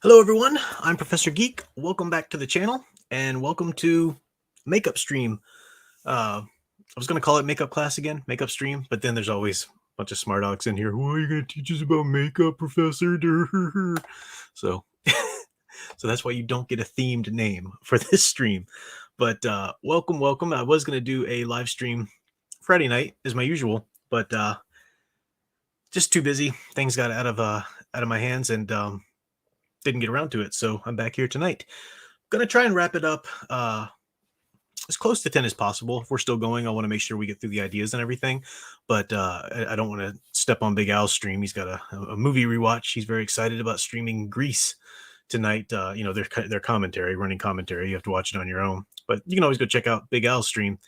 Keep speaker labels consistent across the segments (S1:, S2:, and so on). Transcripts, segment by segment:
S1: Hello, everyone. I'm Professor Geek. Welcome back to the channel, and welcome to Makeup Stream. I was going to call it Makeup Class again, Makeup Stream, but then there's always a bunch of smart alecks in here. Well, are you going to teach us about makeup, Professor? So, so that's why you don't get a themed name for this stream. But welcome. I was going to do a live stream Friday night, as my usual, but just too busy. Things got out of my hands, and didn't get around to it, so I'm back here tonight. Gonna try and wrap it up as close to 10 as possible. If we're still going, I want to make sure we get through the ideas and everything, but I don't want to step on Big Al's stream. He's got a movie rewatch. He's very excited about streaming Grease tonight. Their commentary, running commentary. You have to watch it on your own, but you can always go check out Big Al's stream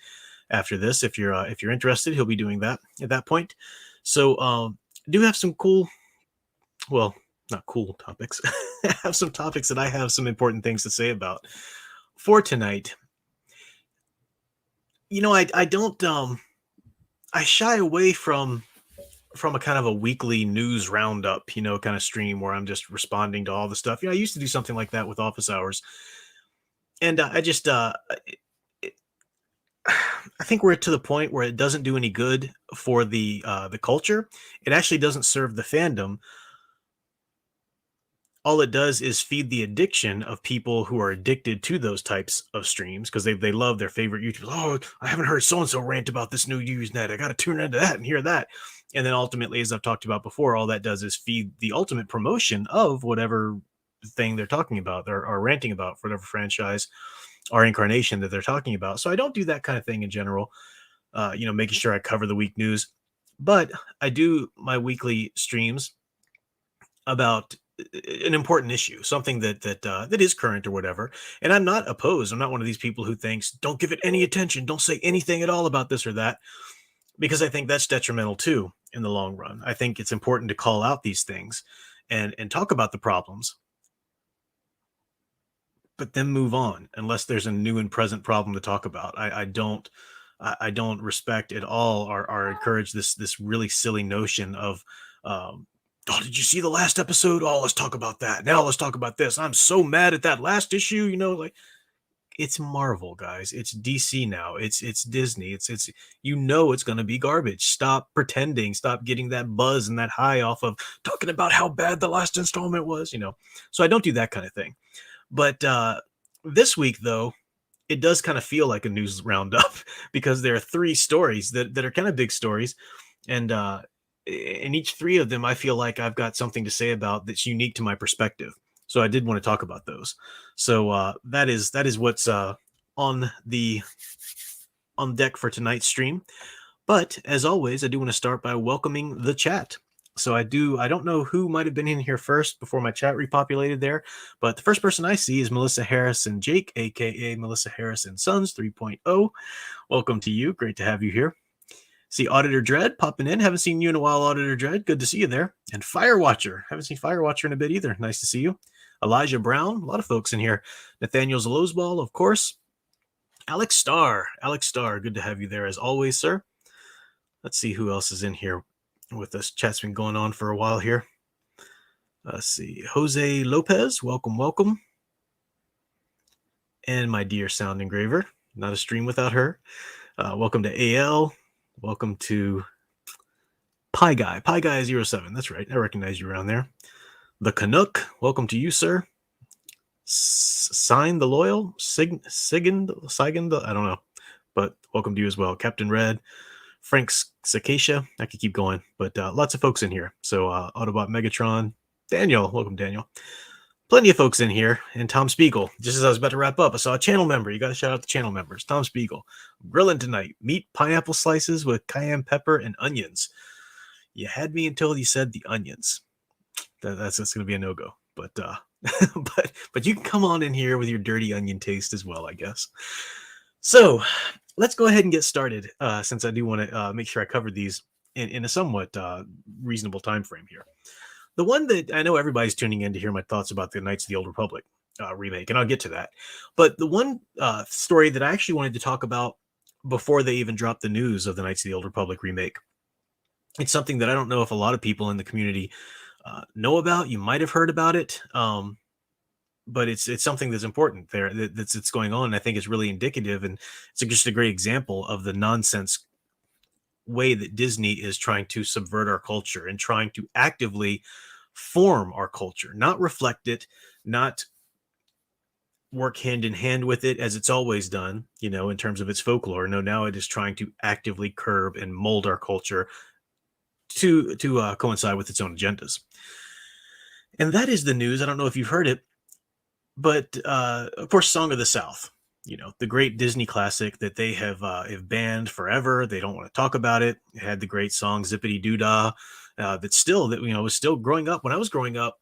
S1: after this if you're interested. He'll be doing that at that point. So do have some cool, well, not cool topics. I have some topics that I have some important things to say about for tonight. I don't I shy away from a kind of a weekly news roundup, kind of stream where I'm just responding to all the stuff. I used to do something like that with office hours, and I think we're to the point where it doesn't do any good for the culture. It actually doesn't serve the fandom. All it does is feed the addiction of people who are addicted to those types of streams because they love their favorite YouTubers. Oh, I haven't heard so and so rant about this new Usenet. I got to tune into that and hear that. And then ultimately, as I've talked about before, all that does is feed the ultimate promotion of whatever thing they're talking about or ranting about for whatever franchise or incarnation that they're talking about. So I don't do that kind of thing in general. Making sure I cover the week news, but I do my weekly streams about an important issue, something that is current or whatever. And I'm not opposed. I'm not one of these people who thinks don't give it any attention, don't say anything at all about this or that, because I think that's detrimental too in the long run. I think it's important to call out these things and talk about the problems, but then move on unless there's a new and present problem to talk about. I don't respect at all or encourage this really silly notion of oh, did you see the last episode? Oh, let's talk about that. Now let's talk about this. I'm so mad at that last issue. Like it's Marvel, guys. It's DC now. It's Disney. It's it's going to be garbage. Stop pretending. Stop getting that buzz and that high off of talking about how bad the last installment was. So I don't do that kind of thing. But this week, though, it does kind of feel like a news roundup because there are three stories that are kind of big stories, and in each three of them, I feel like I've got something to say about that's unique to my perspective. So I did want to talk about those. So that is what's on deck for tonight's stream. But as always, I do want to start by welcoming the chat. So I don't know who might have been in here first before my chat repopulated there, but the first person I see is Melissa Harrison Jake, aka Melissa Harrison Sons 3.0. Welcome to you. Great to have you here. See Auditor Dread popping in. Haven't seen you in a while, Auditor Dread. Good to see you there. And Firewatcher. Haven't seen Firewatcher in a bit either. Nice to see you. Elijah Brown. A lot of folks in here. Nathaniel Zalozball, of course. Alex Starr. Alex Starr. Good to have you there as always, sir. Let's see who else is in here with us. Chat's been going on for a while here. Let's see. Jose Lopez. Welcome. And my dear sound engraver. Not a stream without her. Welcome to AL. Welcome to Pie Guy 07. That's right. I recognize you around there. The Canuck. Welcome to you, sir. Sign the Loyal. Sigand. I don't know. But welcome to you as well. Captain Red. Frank Cicacia. I could keep going. But lots of folks in here. So Autobot Megatron. Daniel. Welcome, Daniel. Plenty of folks in here. And Tom Spiegel. Just as I was about to wrap up, I saw a channel member. You got to shout out the channel members. Tom Spiegel. Grilling tonight. Meat pineapple slices with cayenne pepper and onions. You had me until you said the onions. That's going to be a no-go. But but you can come on in here with your dirty onion taste as well, I guess. So let's go ahead and get started, since I do want to make sure I cover these in a somewhat reasonable time frame here. The one that I know everybody's tuning in to hear my thoughts about the Knights of the Old Republic remake, and I'll get to that. But the one story that I actually wanted to talk about before they even dropped the news of the Knights of the Old Republic remake, it's something that I don't know if a lot of people in the community know about. You might have heard about it. but it's something that's important there that's going on. And I think it's really indicative, and it's just a great example of the nonsense way that Disney is trying to subvert our culture and trying to actively form our culture, not reflect it, not work hand in hand with it as it's always done, in terms of its folklore. No, now it is trying to actively curb and mold our culture to coincide with its own agendas. And that is the news. I don't know if you've heard it, but of course, Song of the South. The great Disney classic that they have banned forever. They don't want to talk about it. It had the great song Zippity Doo Dah. That was still growing up. When I was growing up,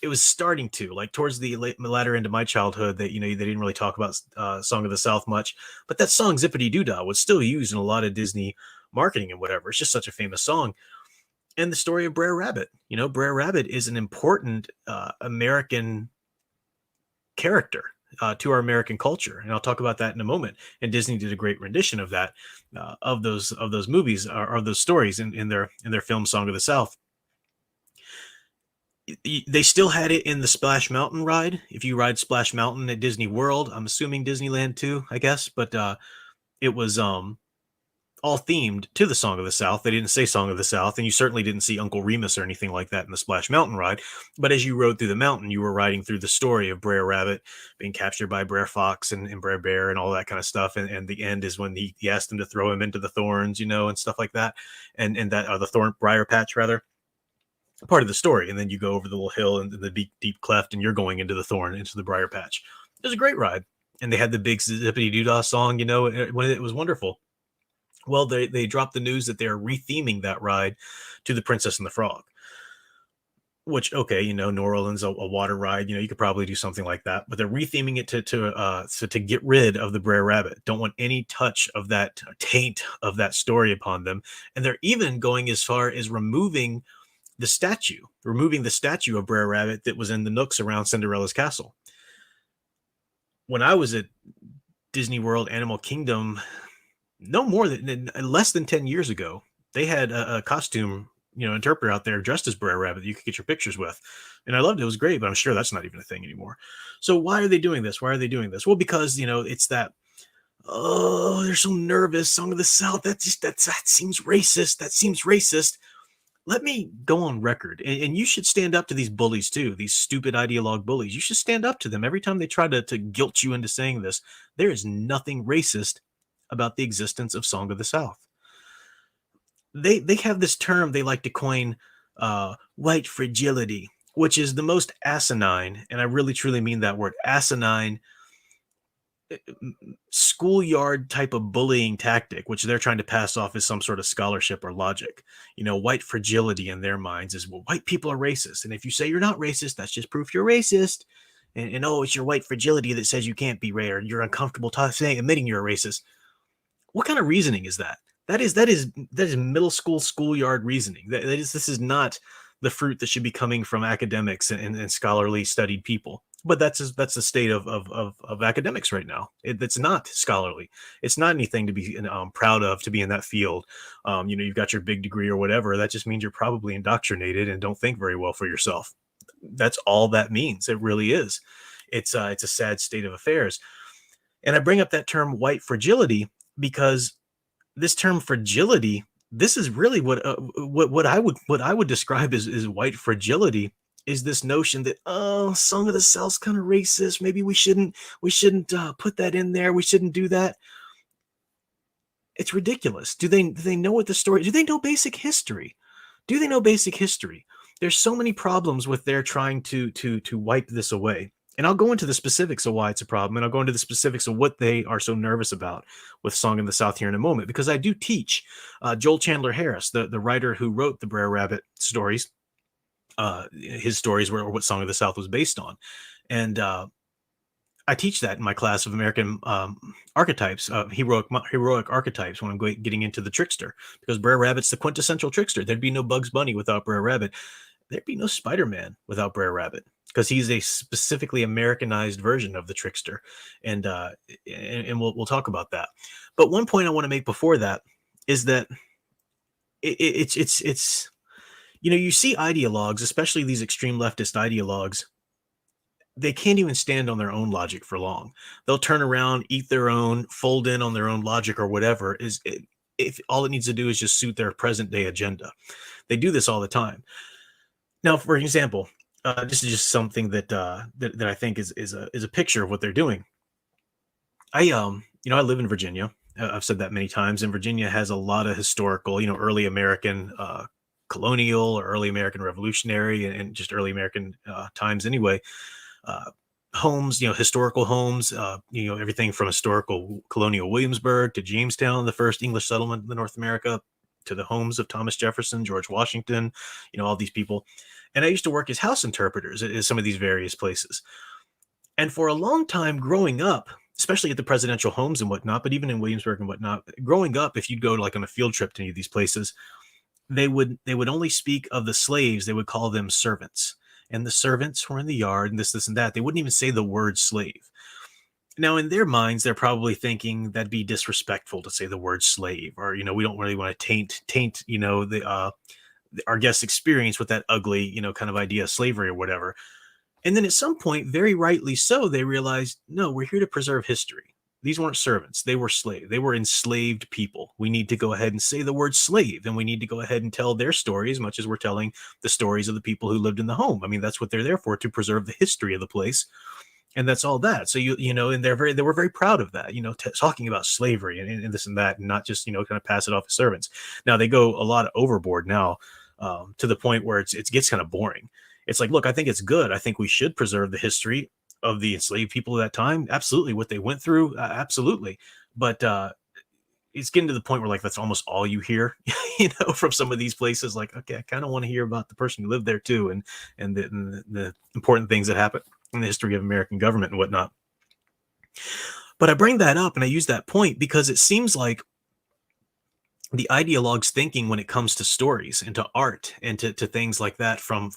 S1: it was starting to, like, towards the latter end of my childhood, that they didn't really talk about Song of the South much, but that song Zippity Doo Dah was still used in a lot of Disney marketing and whatever. It's just such a famous song. And the story of Brer Rabbit. Brer Rabbit is an important American character to our American culture, and I'll talk about that in a moment. And Disney did a great rendition of that, of those movies, or those stories in their film Song of the South. They still had it in the Splash Mountain ride. If you ride Splash Mountain at Disney World, I'm assuming Disneyland too, I guess, but it was all themed to the Song of the South. They didn't say Song of the South, and you certainly didn't see Uncle Remus or anything like that in the Splash Mountain ride. But as you rode through the mountain, you were riding through the story of Brer Rabbit being captured by Brer Fox and Brer Bear and all that kind of stuff. And the end is when he asked him to throw him into the thorns, and stuff like that, and that the thorn briar patch rather. Part of the story, and then you go over the little hill and the deep cleft, and you're going into the thorn, into the briar patch. It was a great ride, and they had the big Zippity Doo Dah song, when it was wonderful. Well, they dropped the news that they are retheming that ride to The Princess and the Frog, which, okay, New Orleans, a water ride, you could probably do something like that, but they're retheming it to get rid of the Brer Rabbit. Don't want any touch of that taint of that story upon them, and they're even going as far as removing the statue of Brer Rabbit that was in the nooks around Cinderella's castle. When I was at Disney World Animal Kingdom, less than 10 years ago, they had a costume, interpreter out there dressed as Brer Rabbit that you could get your pictures with. And I loved it. It was great, but I'm sure that's not even a thing anymore. So why are they doing this? Why are they doing this? Well, because, it's that, oh, they're so nervous. Song of the South. That seems racist. That seems racist. Let me go on record, and you should stand up to these bullies too, these stupid ideologue bullies. You should stand up to them every time they try to guilt you into saying this. There is nothing racist about the existence of Song of the South. They have this term they like to coin, white fragility, which is the most asinine, and I really truly mean that word, asinine, schoolyard type of bullying tactic, which they're trying to pass off as some sort of scholarship or logic. White fragility in their minds is, well, white people are racist, and if you say you're not racist, that's just proof you're racist. And oh, it's your white fragility that says you can't be rare, and you're uncomfortable admitting you're a racist. What kind of reasoning is that? That is middle school schoolyard reasoning. This is not the fruit that should be coming from academics and scholarly studied people. But that's the state of academics right now. It's not scholarly. It's not anything to be proud of to be in that field. You've got your big degree or whatever. That just means you're probably indoctrinated and don't think very well for yourself. That's all that means. It really is. It's a sad state of affairs. And I bring up that term white fragility because this term fragility, this is really what I would describe as white fragility, is this notion that, oh, Song of the South's kind of racist. Maybe we shouldn't put that in there. We shouldn't do that. It's ridiculous. Do they know what the story? Do they know basic history? Do they know basic history? There's so many problems with their trying to wipe this away. And I'll go into the specifics of why it's a problem, and I'll go into the specifics of what they are so nervous about with Song in the South here in a moment, because I do teach. Joel Chandler Harris, the writer who wrote the Brer Rabbit stories, his stories were what Song of the South was based on. And I teach that in my class of American archetypes, heroic archetypes, when I'm getting into the trickster, because Brer Rabbit's the quintessential trickster. There'd be no Bugs Bunny without Brer Rabbit. There'd be no Spider-Man without Brer Rabbit, because he's a specifically Americanized version of the trickster. And we'll talk about that. But one point I want to make before that is that it's you see ideologues, especially these extreme leftist ideologues, they can't even stand on their own logic for long. They'll turn around, eat their own, fold in on their own logic or whatever. If all it needs to do is just suit their present day agenda. They do this all the time. Now, for example, this is just something that I think is a picture of what they're doing. I live in Virginia. I've said that many times, and Virginia has a lot of historical, early American colonial or early American revolutionary and just early American times anyway. Uh, Homes, historical homes, everything from historical colonial Williamsburg to Jamestown, the first English settlement in North America, to the homes of Thomas Jefferson, George Washington, all these people. And I used to work as house interpreters at some of these various places. And for a long time growing up, especially at the presidential homes and whatnot, but even in Williamsburg and whatnot, growing up, if you'd go to like on a field trip to any of these places, they would only speak of the slaves. They would call them servants. And the servants were in the yard and this, and that. They wouldn't even say the word slave. Now, in their minds, they're probably thinking that'd be disrespectful to say the word slave, or we don't really want to taint the our guest experience with that ugly kind of idea of slavery or whatever. And then at some point, very rightly so, they realized, no, we're here to preserve history. These weren't servants. They were slaves. They were enslaved people. We need to go ahead and say the word slave, and we need to go ahead and tell their story as much as we're telling the stories of the people who lived in the home. I mean, that's what they're there for, to preserve the history of the place. And that's all that. So, and they were very proud of that, talking about slavery and this and that, and not just, kind of pass it off as servants. Now they go a lot overboard now, to the point where it gets kind of boring. It's like, look, I think it's good. I think we should preserve the history of the enslaved people of that time. Absolutely. What they went through. Absolutely. But it's getting to the point where like, that's almost all you hear, from some of these places. Like, okay, I kind of want to hear about the person who lived there too. And the important things that happened in the history of American government and whatnot. But I bring that up and I use that point because it seems like the ideologues thinking when it comes to stories and to art and to things like that from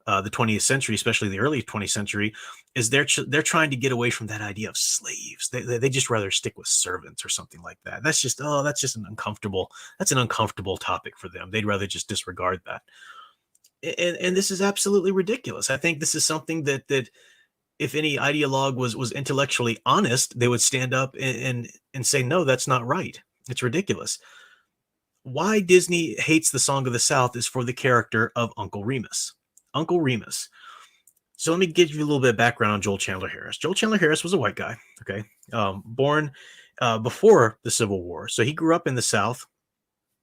S1: the 20th century, especially the early 20th century, is they're trying to get away from that idea of slaves. They just rather stick with servants or something like that. That's just an uncomfortable topic for them. They'd rather just disregard that. And this is absolutely ridiculous. I think this is something that if any ideologue was intellectually honest, they would stand up and say, no, that's not right. It's ridiculous. Why Disney hates the Song of the South is for the character of Uncle Remus. Uncle Remus. So let me give you a little bit of background on Joel Chandler Harris. Joel Chandler Harris was a white guy, okay, born before the Civil War. So he grew up in the South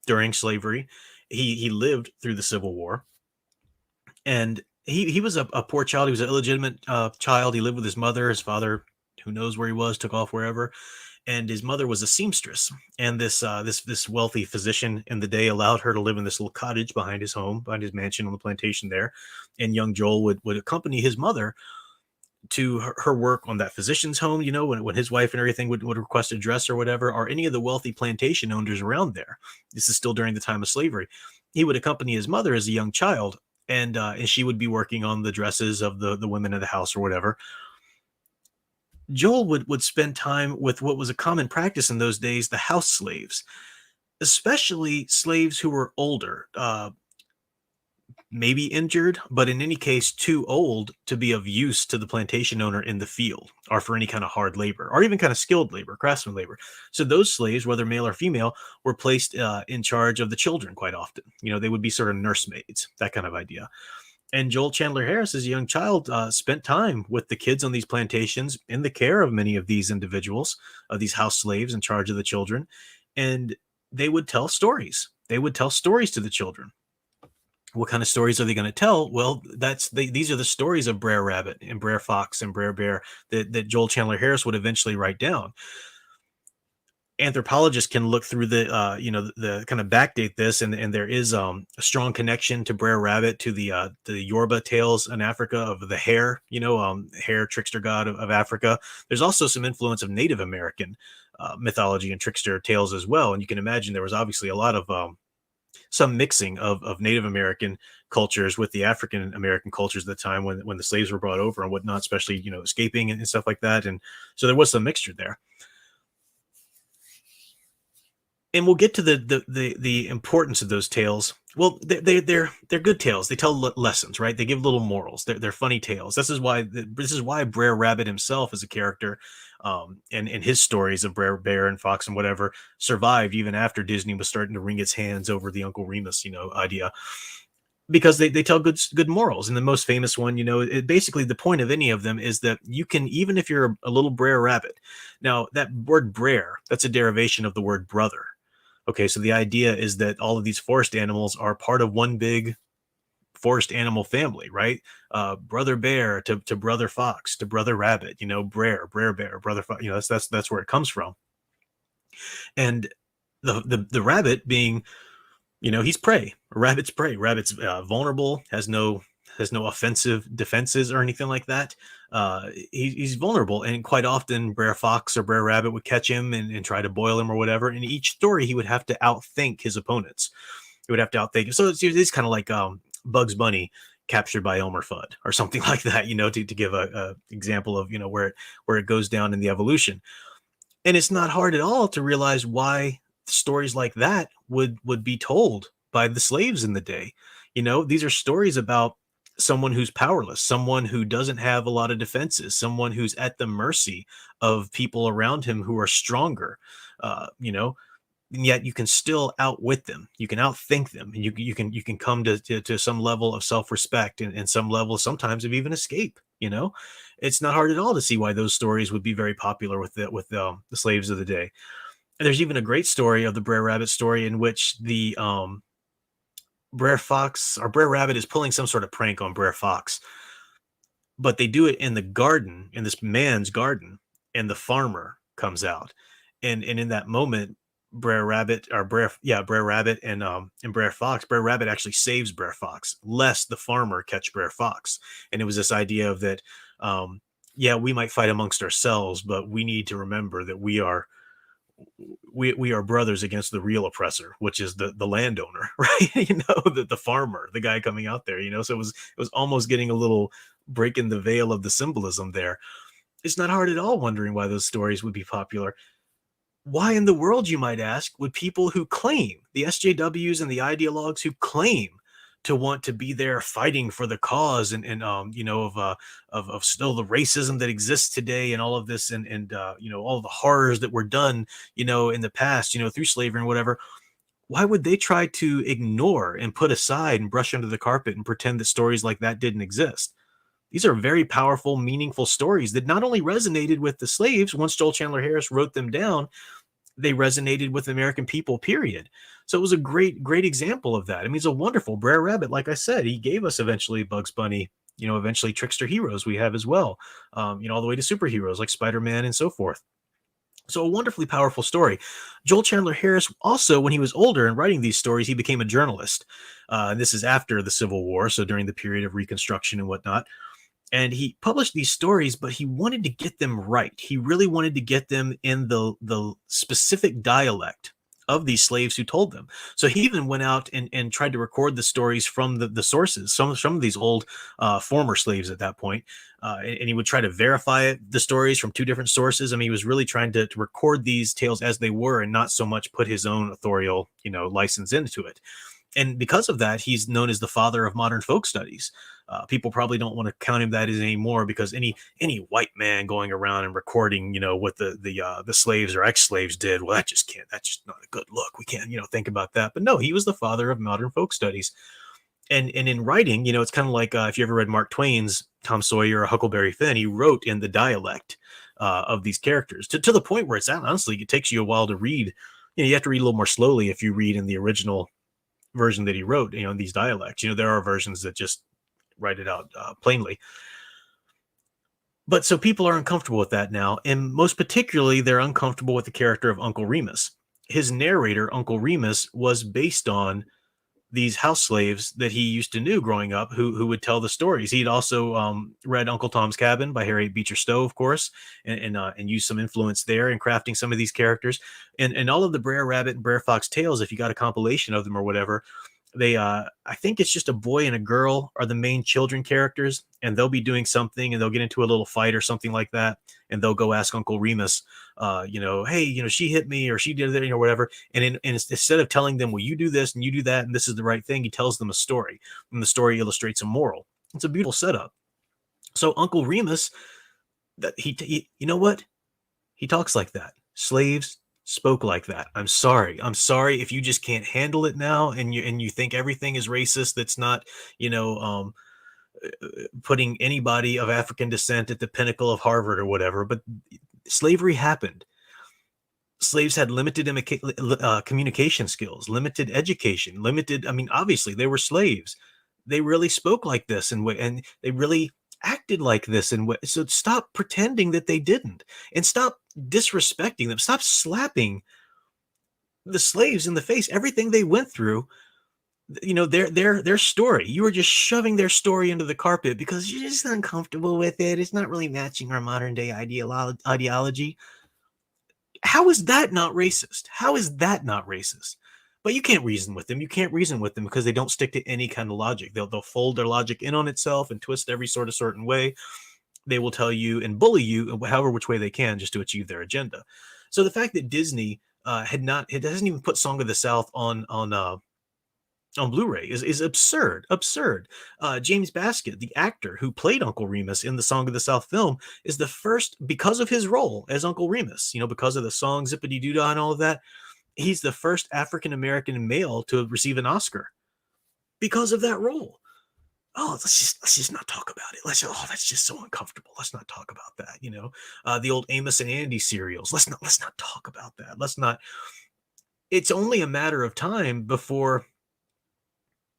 S1: during slavery. He lived through the Civil War, and he was a poor child. He was an illegitimate child. He lived with his mother. His father, who knows where he was, took off wherever. And his mother was a seamstress, and this wealthy physician in the day allowed her to live in this little cottage behind his home, behind his mansion on the plantation there. And young Joel would accompany his mother to her work on that physician's home, when his wife and everything would request a dress or whatever, or any of the wealthy plantation owners around there. This is still during the time of slavery. He would accompany his mother as a young child, and she would be working on the dresses of the women of the house or whatever. Joel would spend time with what was a common practice in those days, the house slaves, especially slaves who were older, maybe injured, but in any case, too old to be of use to the plantation owner in the field or for any kind of hard labor or even kind of skilled labor, craftsman labor. So those slaves, whether male or female, were placed in charge of the children quite often. They would be sort of nursemaids, that kind of idea. And Joel Chandler Harris, as a young child, spent time with the kids on these plantations in the care of many of these individuals, of these house slaves in charge of the children. And they would tell stories. They would tell stories to the children. What kind of stories are they going to tell? Well, these are the stories of Brer Rabbit and Brer Fox and Brer Bear that Joel Chandler Harris would eventually write down. Anthropologists can look through the kind of backdate this, and there is a strong connection to Brer Rabbit, to the Yoruba tales in Africa of the hare, hare, trickster god of Africa. There's also some influence of Native American mythology and trickster tales as well. And you can imagine there was obviously a lot of some mixing of Native American cultures with the African American cultures at the time when the slaves were brought over and whatnot, especially, escaping and stuff like that. And so there was some mixture there. and we'll get to the importance of those tales. Well, they're good tales. They tell lessons, right? They give little morals. They're funny tales. This is why Brer Rabbit himself as a character, and his stories of Brer Bear and Fox and whatever survived even after Disney was starting to wring its hands over the Uncle Remus, idea, because they tell good morals. And the most famous one, basically the point of any of them is that you can, even if you're a little Brer Rabbit. Now that word Brer, that's a derivation of the word brother. Okay, so the idea is that all of these forest animals are part of one big forest animal family, right? Brother Bear to Brother Fox to Brother Rabbit, Brer Bear, Brother Fox, that's where it comes from. And the rabbit being, he's prey. A rabbit's prey. Rabbit's vulnerable, has no offensive defenses or anything like that. He's vulnerable, and quite often Brer Fox or Brer Rabbit would catch him and try to boil him or whatever. In each story, he would have to outthink his opponents. He would have to outthink him. So it's kind of like Bugs Bunny captured by Elmer Fudd or something like that. To give a example of where it goes down in the evolution. And it's not hard at all to realize why stories like that would be told by the slaves in the day. These are stories about someone who's powerless, someone who doesn't have a lot of defenses, someone who's at the mercy of people around him who are stronger. Uh, you know, and yet you can still outwit them, you can outthink them, and you can come to some level of self-respect, and some level sometimes of even escape. It's not hard at all to see why those stories would be very popular with the slaves of the day. And there's even a great story of the Brer Rabbit story in which the Brer Fox or Brer Rabbit is pulling some sort of prank on Brer Fox, but they do it in the garden, in this man's garden, and the farmer comes out, and in that moment, Brer Rabbit or Brer Rabbit and Brer Fox, Brer Rabbit actually saves Brer Fox, lest the farmer catch Brer Fox. And it was this idea of that, yeah, we might fight amongst ourselves, but we need to remember that we are brothers against the real oppressor, which is the landowner, right? The farmer, the guy coming out there. So it was almost getting a little breaking the veil of the symbolism there. It's not hard at all wondering why those stories would be popular. Why in the world, you might ask, would people who claim, the SJWs and the ideologues who claim to want to be there fighting for the cause, of still the racism that exists today and all of this, and all the horrors that were done, in the past, through slavery and whatever, why would they try to ignore and put aside and brush under the carpet and pretend that stories like that didn't exist? These are very powerful, meaningful stories that not only resonated with the slaves once Joel Chandler Harris wrote them down, they resonated with the American people, period. So it was a great example of that. I mean, he's a wonderful Brer Rabbit. Like I said, he gave us eventually Bugs Bunny, eventually trickster heroes we have as well, all the way to superheroes like Spider-Man and so forth. So a wonderfully powerful story. Joel Chandler Harris also, when he was older and writing these stories, he became a journalist. And this is after the Civil War, so during the period of Reconstruction and whatnot. And he published these stories, but he wanted to get them right. He really wanted to get them in the specific dialect of these slaves who told them. So he even went out and tried to record the stories from the sources, some of these old former slaves at that point. And he would try to verify the stories from two different sources. I mean, he was really trying to record these tales as they were and not so much put his own authorial, license into it. And because of that, he's known as the father of modern folk studies. People probably don't want to count him that as anymore, because any white man going around and recording, what the slaves or ex-slaves did, well, that's just not a good look. We can't, think about that. But no, he was the father of modern folk studies. And in writing, it's kind of like if you ever read Mark Twain's Tom Sawyer or Huckleberry Finn, he wrote in the dialect of these characters to the point where honestly, it takes you a while to read. You have to read a little more slowly if you read in the original version that he wrote, in these dialects. There are versions that just write it out plainly. But so people are uncomfortable with that now, and most particularly, they're uncomfortable with the character of Uncle Remus. His narrator, Uncle Remus, was based on these house slaves that he used to know growing up, who would tell the stories. He'd also read Uncle Tom's Cabin by Harriet Beecher Stowe, of course, and used some influence there in crafting some of these characters. And all of the Brer Rabbit and Brer Fox tales, if you got a compilation of them or whatever, They I think it's just a boy and a girl are the main children characters, and they'll be doing something and they'll get into a little fight or something like that, and they'll go ask Uncle Remus, hey, she hit me or she did it, whatever. And instead of telling them, well, you do this and you do that and this is the right thing, he tells them a story, and the story illustrates a moral. It's a beautiful setup. So Uncle Remus, that he you know what? He talks like that. Slaves spoke like that. I'm sorry. I'm sorry if you just can't handle it now, and you think everything is racist. That's not, you know, putting anybody of African descent at the pinnacle of Harvard or whatever. But slavery happened. Slaves had limited communication skills, limited education, limited. I mean, obviously they were slaves. They really spoke like this, and they really acted like this. And so stop pretending that they didn't, and stop disrespecting them. Stop slapping the slaves in the face. Everything they went through, their story. You were just shoving their story into the carpet because you're just uncomfortable with it. It's not really matching our modern day ideology. How is that not racist? How is that not racist? But you can't reason with them. You can't reason with them because they don't stick to any kind of logic. They'll fold their logic in on itself and twist every sort of certain way. They will tell you and bully you however which way they can just to achieve their agenda. So the fact that Disney it hasn't even put Song of the South on Blu-ray is absurd. Absurd. James Baskett, the actor who played Uncle Remus in the Song of the South film, is the first, because of his role as Uncle Remus, because of the song Zippity Doo Dah and all of that, he's the first African-American male to receive an Oscar because of that role. Oh, let's just not talk about it. That's just so uncomfortable. Let's not talk about that. The old Amos and Andy serials. Let's not talk about that. Let's not. It's only a matter of time before,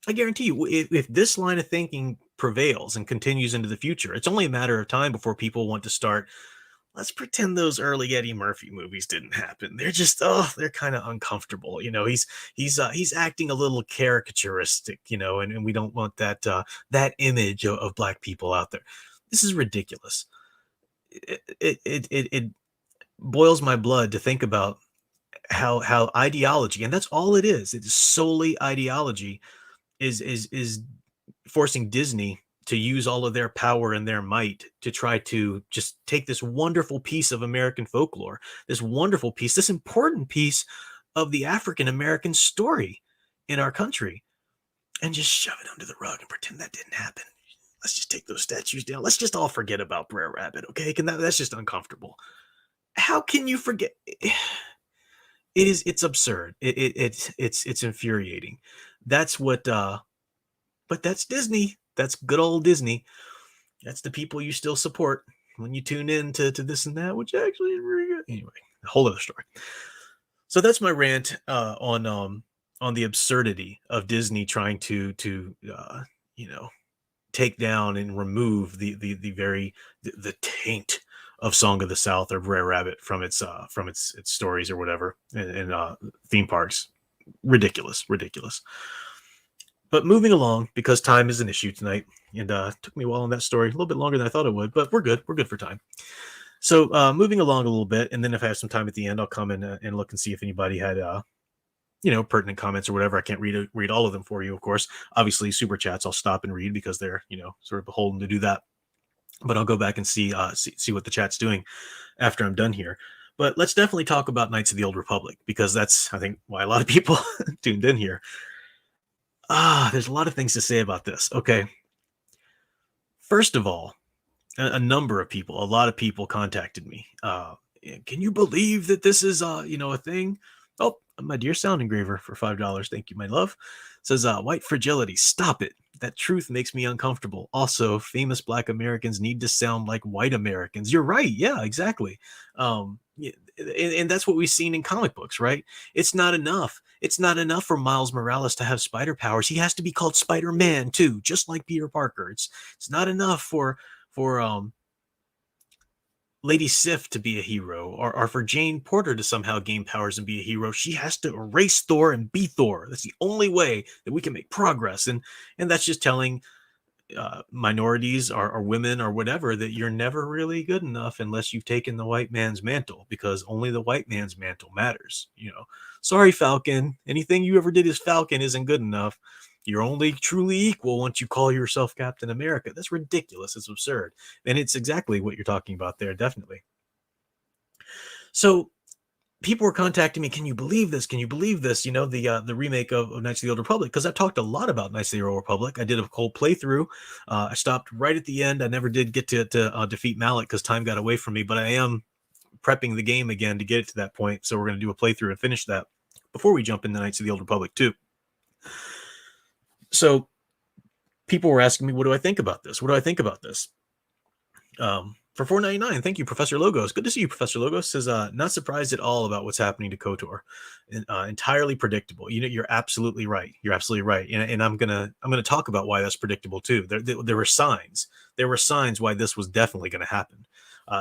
S1: I guarantee you, if this line of thinking prevails and continues into the future, it's only a matter of time before people want to start. Let's pretend those early Eddie Murphy movies didn't happen. They're just, they're kind of uncomfortable. He's acting a little caricaturistic, and we don't want that image of black people out there. This is ridiculous. It boils my blood to think about how ideology, and that's all it is. It is solely ideology, is forcing Disney to use all of their power and their might to try to just take this wonderful piece of American folklore, this wonderful piece, this important piece of the African American story in our country, and just shove it under the rug and pretend that didn't happen. Let's just take those statues down. Let's just all forget about Brer Rabbit, okay? That's just uncomfortable. How can you forget? It's absurd. It's infuriating. That's what but that's Disney. That's good old Disney. That's the people you still support when you tune in to this and that, which actually is very good. Anyway, a whole other story. So that's my rant on the absurdity of Disney trying to take down and remove the taint of Song of the South or Brer Rabbit from its stories or whatever and theme parks. Ridiculous. But moving along, because time is an issue tonight, and it took me a while on that story, a little bit longer than I thought it would, but we're good. We're good for time. So moving along a little bit, and then if I have some time at the end, I'll come in and look and see if anybody had pertinent comments or whatever. I can't read all of them for you, of course. Obviously, super chats I'll stop and read because they're sort of beholden to do that. But I'll go back and see what the chat's doing after I'm done here. But let's definitely talk about Knights of the Old Republic, because that's, I think, why a lot of people tuned in here. There's a lot of things to say about this. Okay. First of all, a lot of people contacted me. Can you believe that this is, a thing? Oh, my dear sound engraver for $5. Thank you, my love. Says, white fragility. Stop it. That truth makes me uncomfortable. Also, famous Black Americans need to sound like white Americans. You're right. Yeah, exactly. And that's what we've seen in comic books, right? It's not enough. It's not enough for Miles Morales to have spider powers. He has to be called Spider-Man too, just like Peter Parker. It's not enough for Lady Sif to be a hero, or for Jane Porter to somehow gain powers and be a hero. She has to erase Thor and be Thor. That's the only way that we can make progress. And that's just telling minorities or women or whatever that you're never really good enough unless you've taken the white man's mantle, because only the white man's mantle matters. Sorry, Falcon. Anything you ever did as Falcon isn't good enough. You're only truly equal once you call yourself Captain America. That's ridiculous. It's absurd. And it's exactly what you're talking about there, definitely. So people were contacting me. Can you believe this? Can you believe this? The remake of Knights of the Old Republic, because I've talked a lot about Knights of the Old Republic. I did a whole playthrough. I stopped right at the end. I never did get to defeat Malik because time got away from me, but I am prepping the game again to get it to that point. So we're going to do a playthrough and finish that before we jump into Knights of the Old Republic 2. So people were asking me, what do I think about this? What do I think about this? For $4.99, thank you, Professor Logos. Good to see you, Professor Logos. Says, not surprised at all about what's happening to KOTOR. Entirely predictable. You're absolutely right. You're absolutely right. And I'm gonna talk about why that's predictable too. There were signs. There were signs why this was definitely going to happen.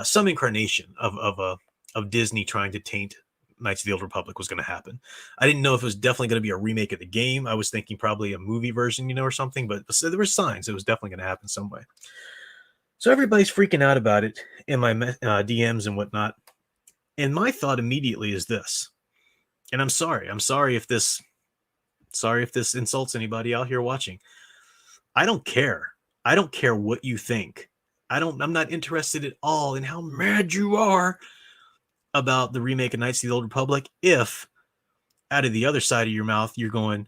S1: Some incarnation of Disney trying to taint Knights of the Old Republic was going to happen. I didn't know if it was definitely going to be a remake of the game. I was thinking probably a movie version, or something. But there were signs it was definitely going to happen some way. So everybody's freaking out about it in my DMs and whatnot. And my thought immediately is this. And I'm sorry if this insults anybody out here watching. I don't care. I don't care what you think. I'm not interested at all in how mad you are about the remake of Knights of the Old Republic if out of the other side of your mouth you're going,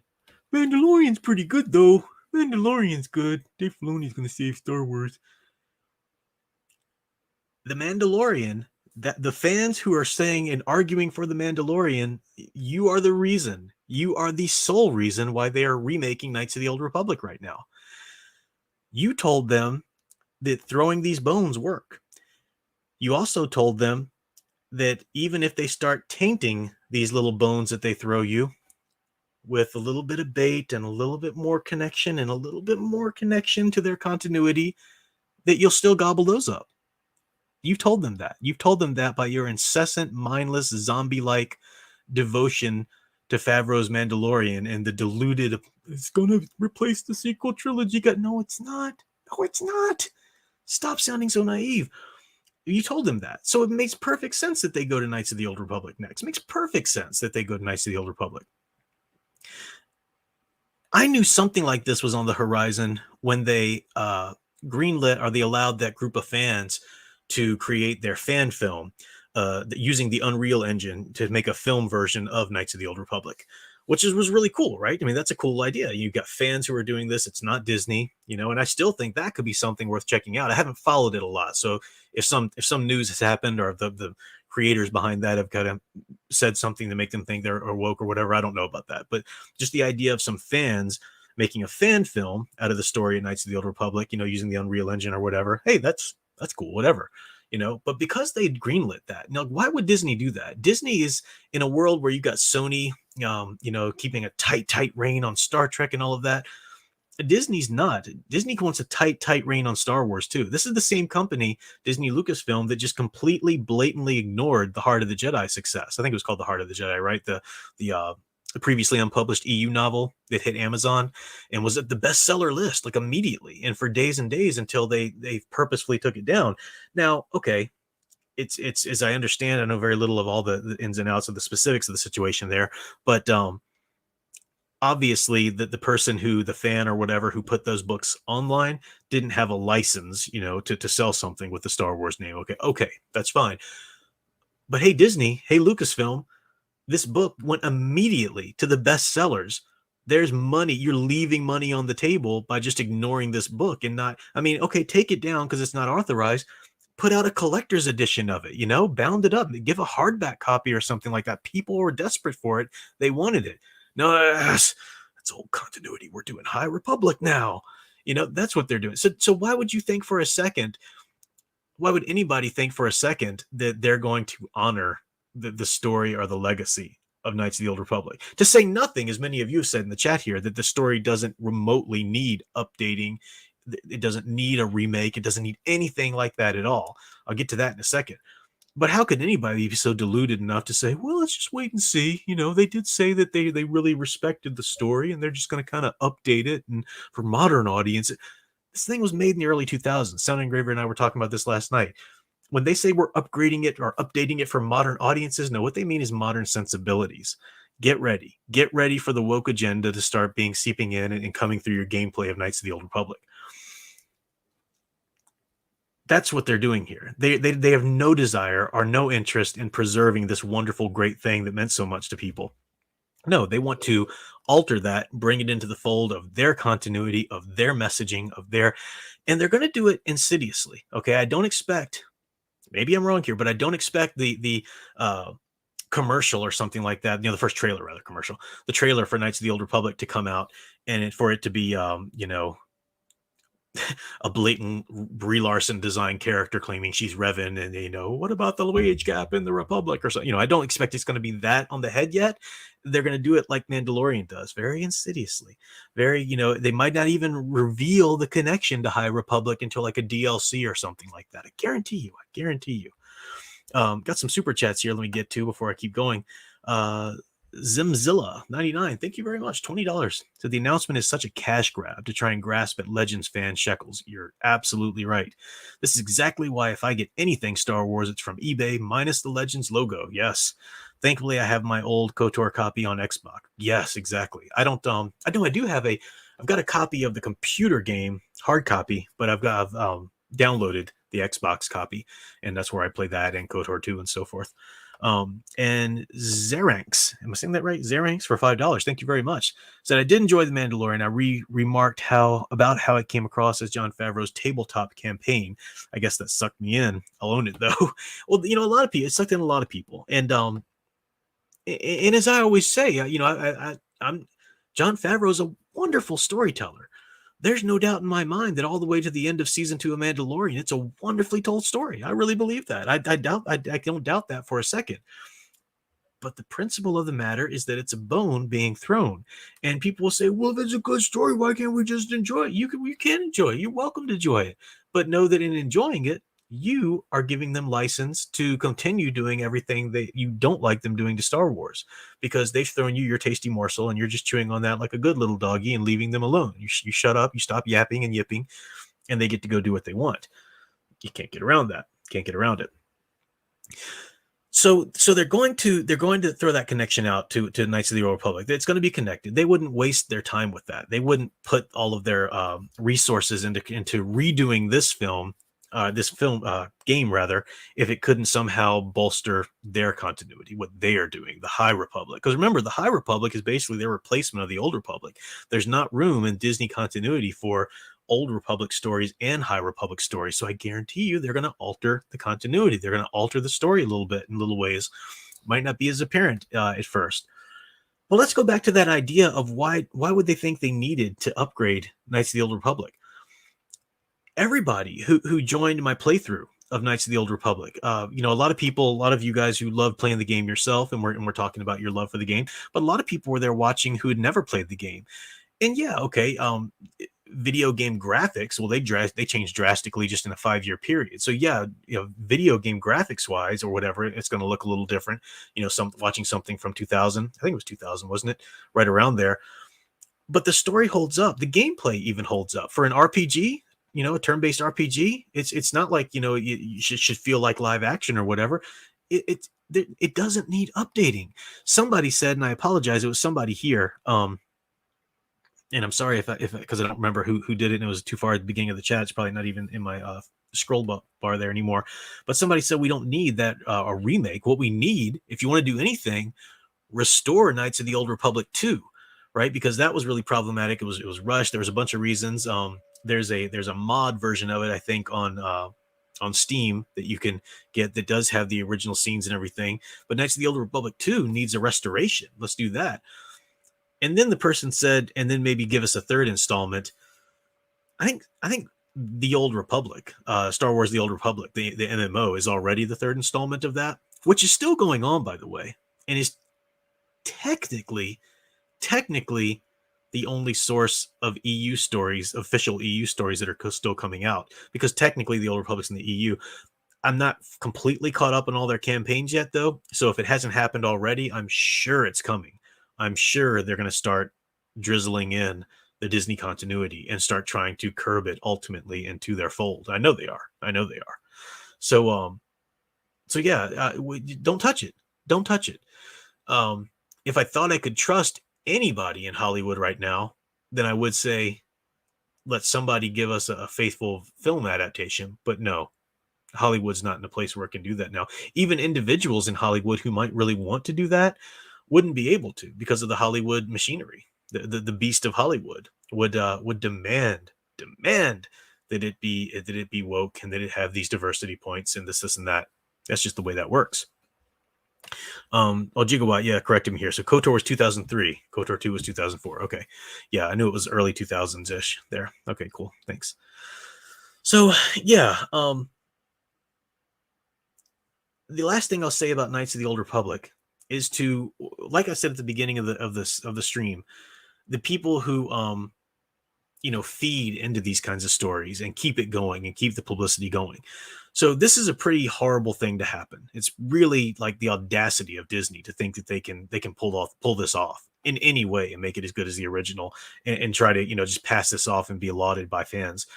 S1: Mandalorian's pretty good though. Mandalorian's good. Dave Filoni's going to save Star Wars. The Mandalorian, that the fans who are saying and arguing for the Mandalorian, you are the reason. You are the sole reason why they are remaking Knights of the Old Republic right now. You told them that throwing these bones work. You also told them that even if they start tainting these little bones that they throw you with a little bit of bait and a little bit more connection and a little bit more connection to their continuity, that you'll still gobble those up. You told them that. You've told them that by your incessant, mindless, zombie-like devotion to Favreau's Mandalorian and the diluted, it's going to replace the sequel trilogy. No, it's not. No, it's not. Stop sounding so naive. You told them that. So it makes perfect sense that they go to Knights of the Old Republic next. It makes perfect sense that they go to Knights of the Old Republic. I knew something like this was on the horizon when they greenlit, or they allowed that group of fans to create their fan film using the Unreal Engine to make a film version of Knights of the Old Republic, which was really cool, right? I mean, that's a cool idea. You've got fans who are doing this. It's not Disney, and I still think that could be something worth checking out. I haven't followed it a lot, so if some news has happened or the creators behind that have kind of said something to make them think they're woke or whatever, I don't know about that. But just the idea of some fans making a fan film out of the story of Knights of the Old Republic, using the Unreal Engine or whatever, hey, that's cool, whatever. But because they greenlit that, now why would Disney do that? Disney is in a world where you got Sony, keeping a tight rein on Star Trek and all of that. Disney's not. Disney wants a tight rein on Star Wars too. This is the same company, Disney Lucasfilm, that just completely blatantly ignored the Heart of the Jedi success. I think it was called the Heart of the Jedi, right? The previously unpublished EU novel that hit Amazon and was at the bestseller list like immediately and for days and days until they purposefully took it down. Now, okay, it's as I understand, I know very little of all the ins and outs of the specifics of the situation there, but obviously the person the fan or whatever who put those books online didn't have a license, to sell something with the Star Wars name. Okay, that's fine. But hey, Disney, hey, Lucasfilm, this book went immediately to the bestsellers. There's money. You're leaving money on the table by just ignoring this book and not, okay, take it down because it's not authorized. Put out a collector's edition of it, bound it up, give a hardback copy or something like that. People were desperate for it. They wanted it. No, that's old continuity. We're doing High Republic now. That's what they're doing. So why would you think for a second, why would anybody think for a second that they're going to honor the story or the legacy of Knights of the Old Republic? To say nothing, as many of you have said in the chat here, that the story doesn't remotely need updating. It doesn't need a remake. It doesn't need anything like that at all. I'll get to that in a second. But how could anybody be so deluded enough to say, well, let's just wait and see. They did say that they really respected the story and they're just going to kind of update it and for modern audience. This thing was made in the early 2000s. Sound Engraver and I were talking about this last night. When they say we're upgrading it or updating it for modern audiences, no, what they mean is modern sensibilities. Get ready for the woke agenda to start being seeping in and coming through your gameplay of Knights of the Old Republic. That's what they're doing here. They have no desire or no interest in preserving this wonderful, great thing that meant so much to people. No, they want to alter that, bring it into the fold of their continuity, of their messaging, of their, and they're going to do it insidiously. Okay, I don't expect. Maybe I'm wrong here, but I don't expect the commercial or something like that. The first trailer, rather commercial, the trailer for Knights of the Old Republic to come out, and for it to be, a blatant Brie Larson design character claiming she's Revan, and what about the wage gap in the Republic or something. I don't expect it's going to be that on the head yet. They're going to do it like Mandalorian does, very insidiously. Very, they might not even reveal the connection to High Republic until like a DLC or something like that. I guarantee you. Got some super chats here. Let me get to before I keep going. Zimzilla 99, thank you very much. $20. So the announcement is such a cash grab to try and grasp at Legends fan shekels. You're absolutely right. This is exactly why if I get anything Star Wars, it's from eBay minus the Legends logo. Yes. Thankfully, I have my old KOTOR copy on Xbox. Yes, exactly. I do have I've got a copy of the computer game, hard copy, but I've downloaded the Xbox copy, and that's where I play that and KOTOR 2 and so forth. And Zeranx, am I saying that right? Zeranx for $5. Thank you very much. Said I did enjoy The Mandalorian. I remarked about how it came across as Jon Favreau's tabletop campaign. I guess that sucked me in. I'll own it though. Well, a lot of people, it sucked in a lot of people. And as I always say, I'm Jon Favreau's a wonderful storyteller. There's no doubt in my mind that all the way to the end of season 2 of Mandalorian, it's a wonderfully told story. I really believe that. I don't doubt that for a second. But the principle of the matter is that it's a bone being thrown, and people will say, "Well, if it's a good story, why can't we just enjoy it?" You can enjoy it. You're welcome to enjoy it, but know that in enjoying it, you are giving them license to continue doing everything that you don't like them doing to Star Wars, because they've thrown you your tasty morsel and you're just chewing on that like a good little doggy and leaving them alone. You shut up, you stop yapping and yipping, and they get to go do what they want. You can't get around that. Can't get around it. So they're going to throw that connection out to Knights of the Old Republic. It's going to be connected. They wouldn't waste their time with that. They wouldn't put all of their resources into redoing this game rather, if it couldn't somehow bolster their continuity, what they are doing, the High Republic. Because remember, the High Republic is basically their replacement of the Old Republic. There's not room in Disney continuity for Old Republic stories and High Republic stories. So I guarantee you they're going to alter the continuity. They're going to alter the story a little bit in little ways. Might not be as apparent at first. Well, let's go back to that idea of why would they think they needed to upgrade Knights of the Old Republic? Everybody who joined my playthrough of Knights of the Old Republic, a lot of people, a lot of you guys who love playing the game yourself, and we're talking about your love for the game, but a lot of people were there watching who had never played the game. And yeah, okay, video game graphics, well, they changed drastically just in a 5-year period. So yeah, video game graphics wise or whatever, it's going to look a little different. Watching something from 2000, I think it was 2000, wasn't it? Right around there. But the story holds up. The gameplay even holds up for an RPG. A turn-based RPG. It's not like you should feel like live action or whatever. It doesn't need updating. Somebody said, and I apologize, it was somebody here. And I'm sorry if because I don't remember who did it, and it was too far at the beginning of the chat. It's probably not even in my scroll bar there anymore. But somebody said we don't need that a remake. What we need, if you want to do anything, restore Knights of the Old Republic 2, right? Because that was really problematic. It was rushed. There was a bunch of reasons. There's a mod version of it, I think, on Steam that you can get that does have the original scenes and everything. But Knights of the Old Republic 2 needs a restoration. Let's do that. And then the person said, and then maybe give us a third installment. I think the Old Republic, Star Wars: The Old Republic, the MMO is already the third installment of that, which is still going on, by the way, and is technically the only source of EU stories, official EU stories that are still coming out, because technically the Old Republic's in the EU. I'm not completely caught up on all their campaigns yet, though. So if it hasn't happened already, I'm sure it's coming. I'm sure they're going to start drizzling in the Disney continuity and start trying to curb it ultimately into their fold. I know they are. So yeah, don't touch it. Don't touch it. if I thought I could trust anybody in Hollywood right now, then I would say let somebody give us a faithful film adaptation. But no, Hollywood's not in a place where it can do that now. Even individuals in Hollywood who might really want to do that wouldn't be able to because of the Hollywood machinery. The beast of Hollywood would demand that it be woke and that it have these diversity points and this and that. That's just the way that works. Gigawatt, yeah, correct him here. So KOTOR was 2003. KOTOR 2 was 2004. Okay. Yeah, I knew it was early 2000s ish there. Okay, cool. Thanks. So, yeah, the last thing I'll say about Knights of the Old Republic is to, like I said at the beginning of the stream, the people who feed into these kinds of stories and keep it going and keep the publicity going. So this is a pretty horrible thing to happen. It's really like the audacity of Disney to think that they can pull this off in any way and make it as good as the original and try to just pass this off and be lauded by fans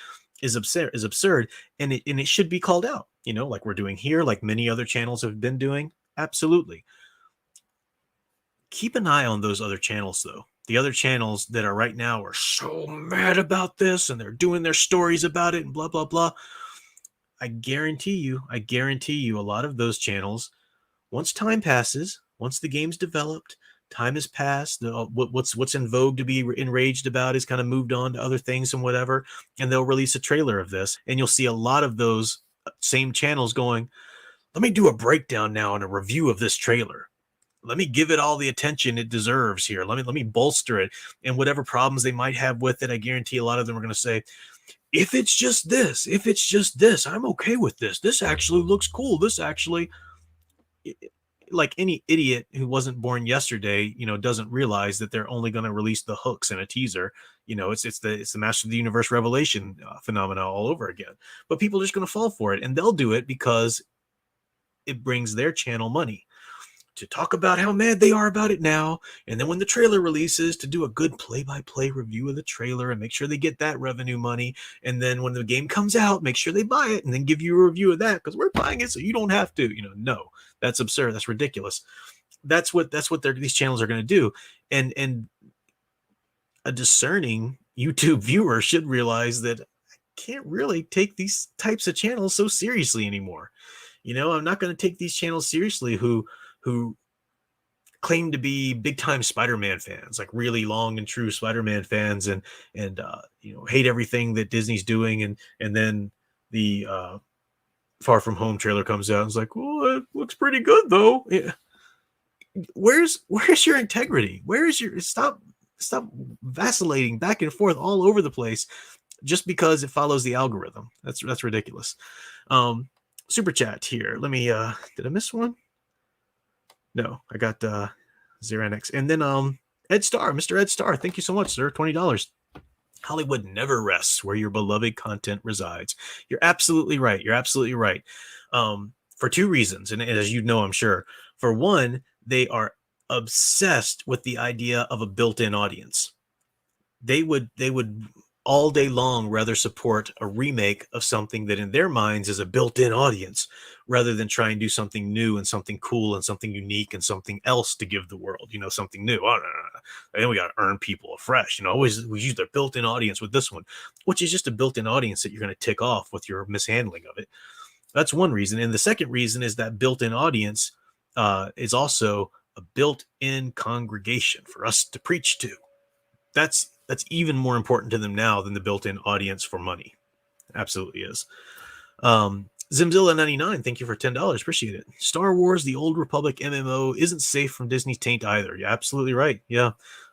S1: is absurd, and it should be called out, like we're doing here, like many other channels have been doing. Absolutely. Keep an eye on those other channels, though. The other channels that are right now are so mad about this and they're doing their stories about it and blah, blah, blah. I guarantee you, a lot of those channels, once time passes, once the game's developed, time has passed, what's in vogue to be enraged about is kind of moved on to other things and whatever, and they'll release a trailer of this, and you'll see a lot of those same channels going, let me do a breakdown now and a review of this trailer. Let me give it all the attention it deserves here. Let me bolster it, and whatever problems they might have with it, I guarantee a lot of them are going to say, if it's just this, I'm okay with this. This actually looks cool. This actually, like any idiot who wasn't born yesterday, doesn't realize that they're only going to release the hooks in a teaser. It's the Master of the Universe revelation phenomena all over again. But people are just going to fall for it, and they'll do it because it brings their channel money to talk about how mad they are about it now. And then when the trailer releases, to do a good play-by-play review of the trailer and make sure they get that revenue money. And then when the game comes out, make sure they buy it and then give you a review of that because we're buying it so you don't have to. No, that's absurd. That's ridiculous. That's what these channels are going to do. And a discerning YouTube viewer should realize that I can't really take these types of channels so seriously anymore. I'm not going to take these channels seriously who claim to be big time Spider-Man fans, like really long and true Spider-Man fans, and hate everything that Disney's doing, and then the Far From Home trailer comes out and it's like, well, it looks pretty good though. Yeah. Where's your integrity? Stop vacillating back and forth all over the place just because it follows the algorithm. That's ridiculous. Super chat here. Let me did I miss one? No, I got Zeranix. And then Ed Star, Mr. Ed Star, thank you so much, sir. $20. Hollywood never rests where your beloved content resides. You're absolutely right. For two reasons, and as you know, I'm sure. For one, they are obsessed with the idea of a built-in audience. They would all day long rather support a remake of something that in their minds is a built-in audience rather than try and do something new and something cool and something unique and something else to give the world, something new. Oh, no. Then we got to earn people afresh. Always we use their built-in audience with this one, which is just a built-in audience that you're going to tick off with your mishandling of it. That's one reason. And the second reason is that built-in audience is also a built-in congregation for us to preach to. That's even more important to them now than the built-in audience for money. Absolutely is. Zimzilla99, thank you for $10. Appreciate it. Star Wars: The Old Republic MMO isn't safe from Disney's taint either. You're absolutely right. Yeah.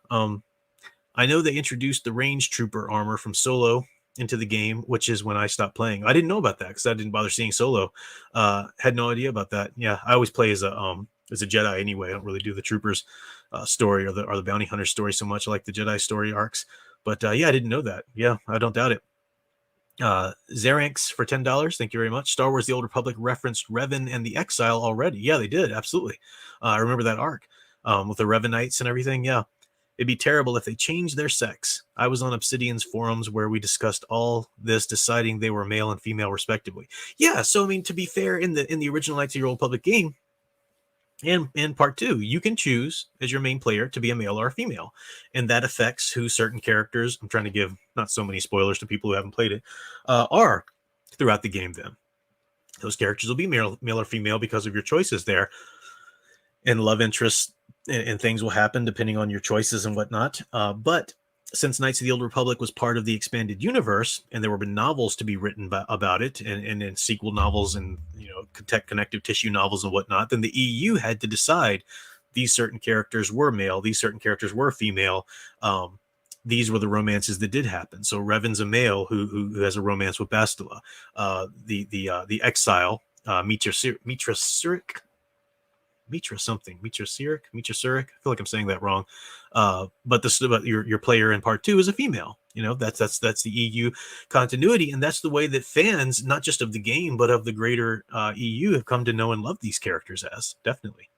S1: I know they introduced the range trooper armor from Solo into the game, which is when I stopped playing. I didn't know about that because I didn't bother seeing Solo. Had no idea about that. Yeah, I always play as a Jedi anyway. I don't really do the troopers story or the bounty hunter story so much. I like the Jedi story arcs. But yeah, I didn't know that. Yeah, I don't doubt it. Zeranx for $10. Thank you very much. Star Wars: The Old Republic referenced Revan and the Exile already. Yeah, they did. Absolutely. I remember that arc with the Revanites and everything. Yeah. It'd be terrible if they changed their sex. I was on Obsidian's forums where we discussed all this, deciding they were male and female respectively. Yeah, so I mean, to be fair, in the original Knights of the Old Republic game, And in part 2, you can choose as your main player to be a male or a female, and that affects who certain characters, I'm trying to give not so many spoilers to people who haven't played it, are throughout the game. Then those characters will be male or female because of your choices there, and love interests and things will happen depending on your choices and whatnot. But since Knights of the Old Republic was part of the expanded universe, and there were been novels to be written about it, and sequel novels, and connective tissue novels and whatnot, then the EU had to decide these certain characters were male, these certain characters were female. These were the romances that did happen. So Revan's a male who has a romance with Bastila. The exile, Mitra Surik, Mitra Surik. I feel like I'm saying that wrong. But your player in part 2 is a female. That's the EU continuity, and that's the way that fans, not just of the game but of the greater EU, have come to know and love these characters as. Definitely.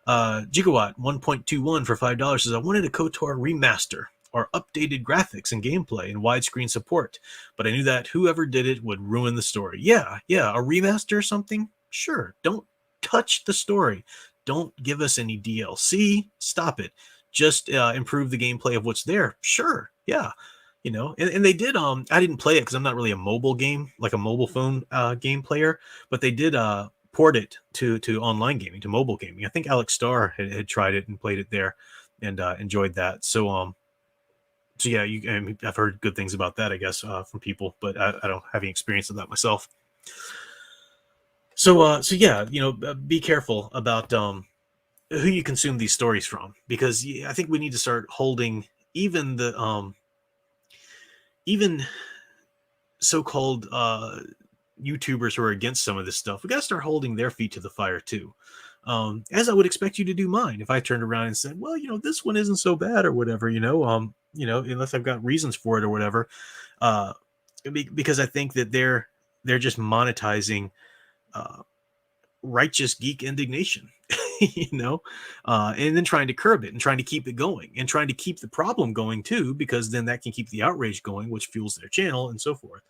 S1: Gigawatt 1.21 for $5 says, I wanted a KOTOR remaster or updated graphics and gameplay and widescreen support, but I knew that whoever did it would ruin the story. Yeah, a remaster or something? Sure. Don't touch the story. Don't give us any DLC. Stop it. Just improve the gameplay of what's there. Sure. Yeah. And they did. I didn't play it because I'm not really a mobile game, like a mobile phone game player, but they did port it to online gaming, to mobile gaming. I think Alex Starr had tried it and played it there and enjoyed that. So yeah, I've heard good things about that, I guess, from people, but I don't have any experience of that myself. So yeah, be careful about who you consume these stories from, because I think we need to start holding even the even so-called YouTubers who are against some of this stuff. We got to start holding their feet to the fire too. As I would expect you to do mine if I turned around and said, well, this one isn't so bad or whatever, unless I've got reasons for it or whatever. Because I think that they're just monetizing righteous geek indignation, and then trying to curb it and trying to keep it going and trying to keep the problem going too, because then that can keep the outrage going, which fuels their channel and so forth.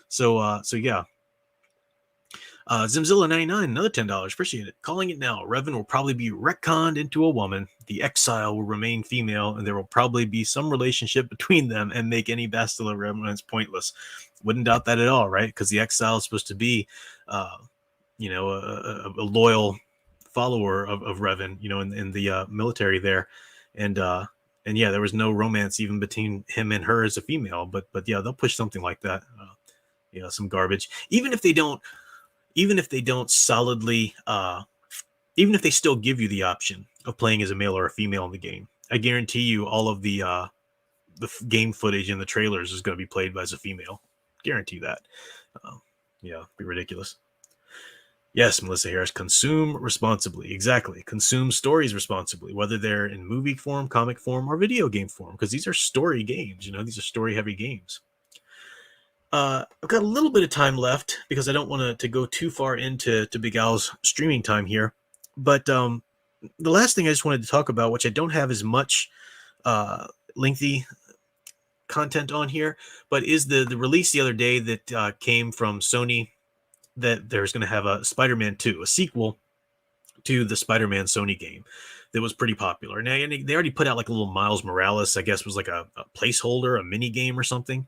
S1: So yeah. Zimzilla99, another $10. Appreciate it. Calling it now. Revan will probably be retconned into a woman. The exile will remain female, and there will probably be some relationship between them and make any Bastila romance pointless. Wouldn't doubt that at all, right? Because the exile is supposed to be, a loyal follower of Revan, in the military there, and yeah, there was no romance even between him and her as a female. But yeah, they'll push something like that. Some garbage. Even if they don't solidly, even if they still give you the option of playing as a male or a female in the game, I guarantee you all of the game footage in the trailers is going to be played by as a female. Guarantee that. Yeah, be ridiculous. Yes, Melissa Harris, consume responsibly. Exactly. Consume stories responsibly, whether they're in movie form, comic form, or video game form, because these are story games. These are story-heavy games. I've got a little bit of time left because I don't want to go too far into Big Al's streaming time here. But the last thing I just wanted to talk about, which I don't have as much lengthy content on here, but is the release the other day that came from Sony, that there's going to have a Spider-Man 2, a sequel to the Spider-Man Sony game that was pretty popular. Now, they already put out like a little Miles Morales, I guess, was like a placeholder, a mini game or something.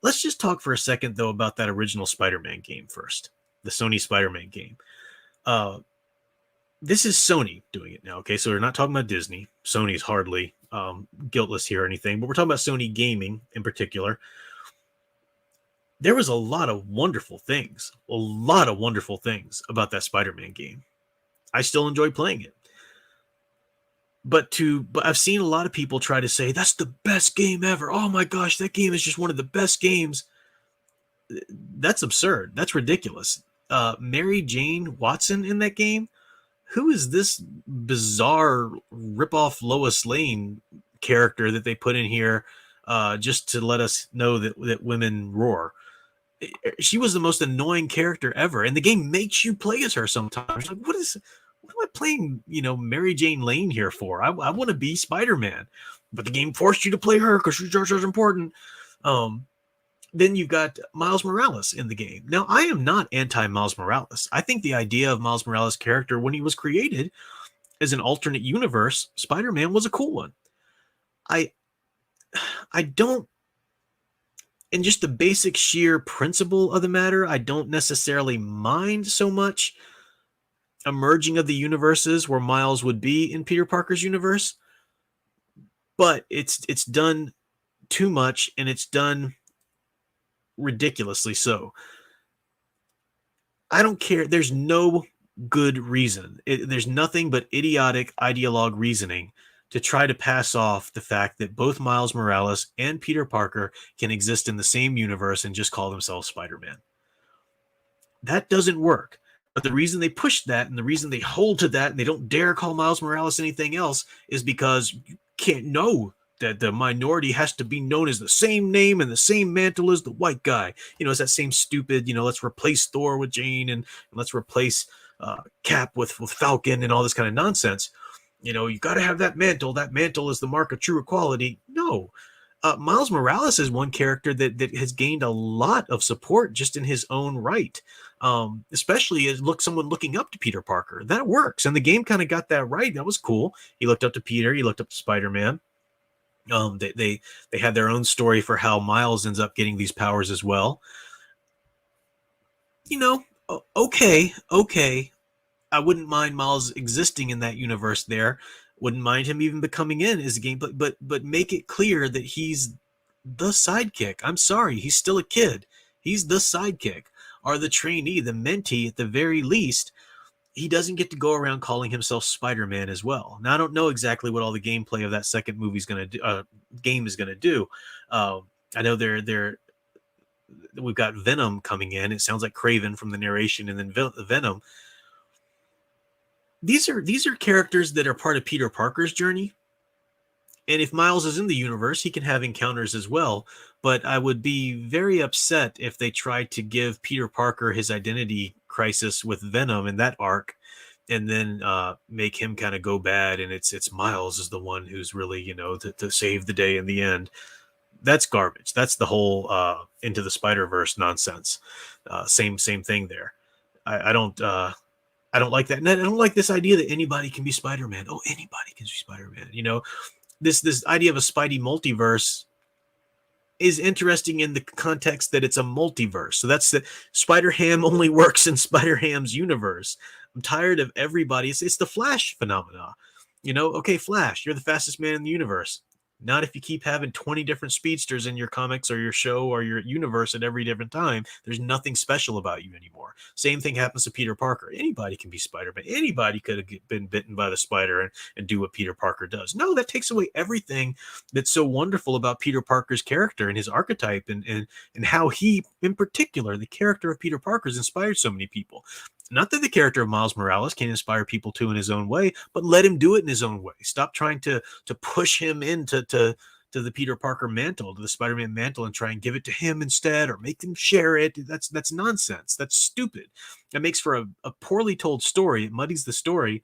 S1: Let's just talk for a second, though, about that original Spider-Man game first, the Sony Spider-Man game. This is Sony doing it now, okay? So we're not talking about Disney. Sony's hardly guiltless here or anything, but we're talking about Sony Gaming in particular. There was a lot of wonderful things about that Spider-Man game. I still enjoy playing it. But I've seen a lot of people try to say, that's the best game ever. Oh my gosh, that game is just one of the best games. That's absurd. That's ridiculous. Mary Jane Watson in that game? Who is this bizarre rip-off Lois Lane character that they put in here just to let us know that women roar? She was the most annoying character ever, and the game makes you play as her sometimes. Like, what am I playing, Mary Jane Lane here for? I want to be Spider-Man, but the game forced you to play her because she's just as important. Then you've got Miles Morales in the game. Now, I am not anti-Miles Morales. I think the idea of Miles Morales' character when he was created as an alternate universe, Spider-Man was a cool one. I I don't, in just the basic sheer principle of the matter, I don't necessarily mind so much a merging of the universes where Miles would be in Peter Parker's universe, but it's done too much and it's done ridiculously so. I don't care. There's no good reason. There's nothing but idiotic ideologue reasoning to try to pass off the fact that both Miles Morales and Peter Parker can exist in the same universe and just call themselves Spider-Man. That doesn't work. But the reason they push that and the reason they hold to that and they don't dare call Miles Morales anything else is because you can't know that the minority has to be known as the same name and the same mantle as the white guy. It's that same stupid, let's replace Thor with Jane and let's replace Cap with Falcon and all this kind of nonsense. You got to have that mantle. That mantle is the mark of true equality. No. Miles Morales is one character that has gained a lot of support just in his own right, especially as someone looking up to Peter Parker. That works, and the game kind of got that right. That was cool. He looked up to Peter. He looked up to Spider-Man. They had their own story for how Miles ends up getting these powers as well. Okay. I wouldn't mind Miles existing in that universe there. Wouldn't mind him even becoming in as a game, but make it clear that he's the sidekick. I'm sorry, he's still a kid. He's the sidekick, or the trainee, the mentee at the very least. He doesn't get to go around calling himself Spider-Man as well. Now, I don't know exactly what all the gameplay of that second movie's going to do. Game is going to do. I know we've got Venom coming in. It sounds like Kraven from the narration, and then Venom. These are characters that are part of Peter Parker's journey. And if Miles is in the universe, he can have encounters as well. But I would be very upset if they tried to give Peter Parker his identity crisis with Venom in that arc, and then make him kind of go bad. And it's Miles is the one who's really, to save the day in the end. That's garbage. That's the whole Into the Spider-Verse nonsense. Same thing there. I don't like that. And I don't like this idea that anybody can be Spider-Man. Oh, anybody can be Spider-Man. This idea of a Spidey multiverse is interesting in the context that it's a multiverse. So that's the Spider-Ham only works in Spider-Ham's universe. I'm tired of everybody. It's the Flash phenomena. Okay, Flash, you're the fastest man in the universe. Not if you keep having 20 different speedsters in your comics or your show or your universe at every different time. There's nothing special about you anymore. Same thing happens to Peter Parker. Anybody can be Spider-Man. Anybody could have been bitten by the spider and do what Peter Parker does. No, that takes away everything that's so wonderful about Peter Parker's character and his archetype and how he, in particular, the character of Peter Parker has inspired so many people. Not that the character of Miles Morales can inspire people to in his own way, but let him do it in his own way. Stop trying to push him into the Peter Parker mantle, to the Spider-Man mantle, and try and give it to him instead, or make him share it. That's nonsense. That's stupid. It makes for a poorly told story. It muddies the story,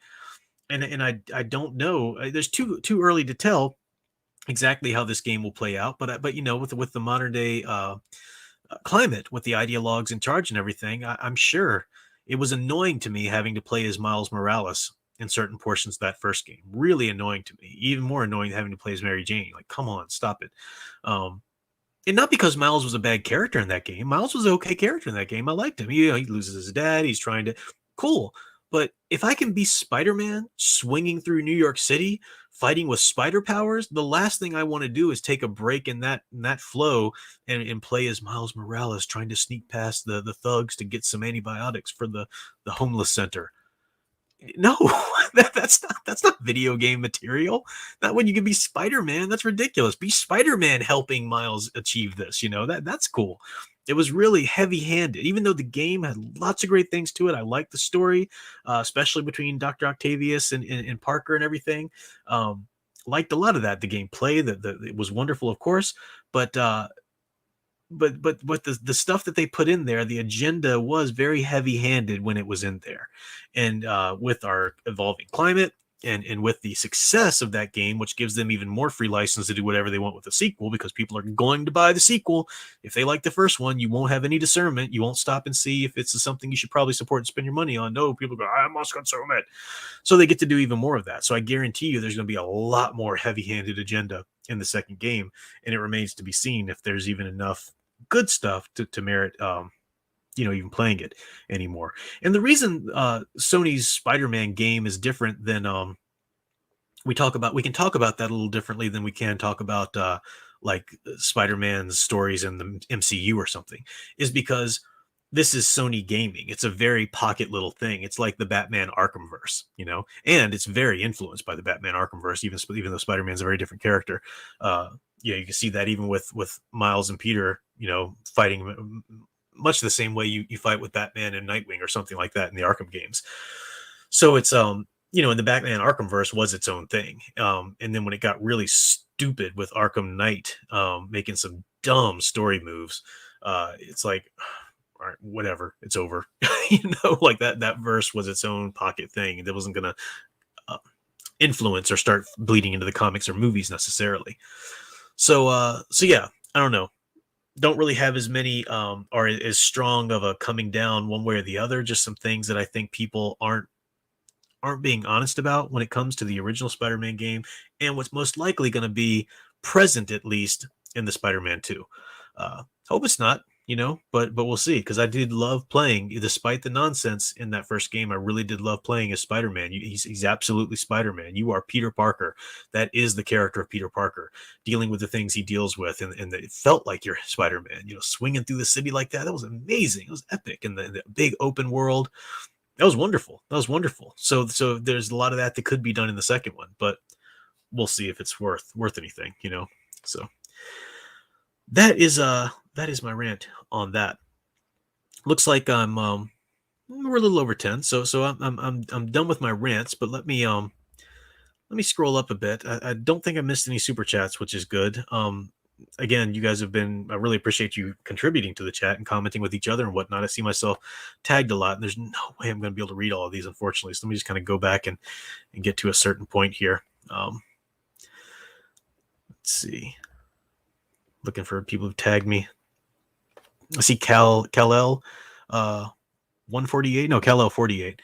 S1: and I don't know. There's too early to tell exactly how this game will play out. But with the modern day climate, with the ideologues in charge and everything, I'm sure it was annoying to me having to play as Miles Morales in certain portions of that first game. Really annoying to me. Even more annoying having to play as Mary Jane. Like, come on, stop it. And not because Miles was a bad character in that game. Miles was an okay character in that game. I liked him. He loses his dad. He's trying to... Cool. But if I can be Spider-Man swinging through New York City, fighting with spider powers, the last thing I want to do is take a break in that flow and play as Miles Morales trying to sneak past the thugs to get some antibiotics for the homeless center. No, that's not video game material. Not when you can be Spider-Man. That's ridiculous. Be Spider-Man helping Miles achieve this. That's cool. It was really heavy-handed, even though the game had lots of great things to it. I liked the story, especially between Dr. Octavius and Parker and everything. Liked a lot of that. The gameplay, it was wonderful, of course, but the stuff that they put in there, the agenda was very heavy-handed when it was in there. And with our evolving climate, And with the success of that game, which gives them even more free license to do whatever they want with the sequel, because people are going to buy the sequel. If they like the first one, you won't have any discernment. You won't stop and see if it's something you should probably support and spend your money on. No, people go, I must consume it. So they get to do even more of that. So I guarantee you there's going to be a lot more heavy-handed agenda in the second game, and it remains to be seen if there's even enough good stuff to merit even playing it anymore. And the reason Sony's Spider-Man game is different than we can talk about that a little differently than we can talk about like Spider-Man's stories in the MCU or something, is because this is Sony gaming. It's a very pocket little thing. It's like the Batman Arkhamverse, and it's very influenced by the Batman Arkhamverse, even though Spider-Man's a very different character. You can see that even with Miles and Peter, fighting much the same way you fight with Batman and Nightwing or something like that in the Arkham games. So it's in the Batman Arkhamverse was its own thing. And then when it got really stupid with Arkham Knight making some dumb story moves, it's like, all right, whatever, it's over. Like that verse was its own pocket thing, and it wasn't gonna influence or start bleeding into the comics or movies necessarily. So yeah, I don't know. Don't really have as many or as strong of a coming down one way or the other. Just some things that I think people aren't being honest about when it comes to the original Spider-Man game, and what's most likely going to be present, at least in the Spider-Man 2. Hope it's not, but we'll see, because I did love playing, despite the nonsense in that first game. I really did love playing as Spider-Man. He's absolutely Spider-Man. You are Peter Parker. That is the character of Peter Parker, dealing with the things he deals with, and it felt like you're Spider-Man, swinging through the city like that. That was amazing. It was epic. And the big open world, that was wonderful. So there's a lot of that could be done in the second one, but we'll see if it's worth anything, So that is my rant on that. Looks like we're a little over 10, so I'm done with my rants. But let me scroll up a bit. I don't think I missed any super chats, which is good. Again, you guys I really appreciate you contributing to the chat and commenting with each other and whatnot. I see myself tagged a lot, and there's no way I'm going to be able to read all of these, unfortunately. So let me just kind of go back and get to a certain point here. Let's see. Looking for people who tagged me. I see Kal-El 148. No, Kal-El 48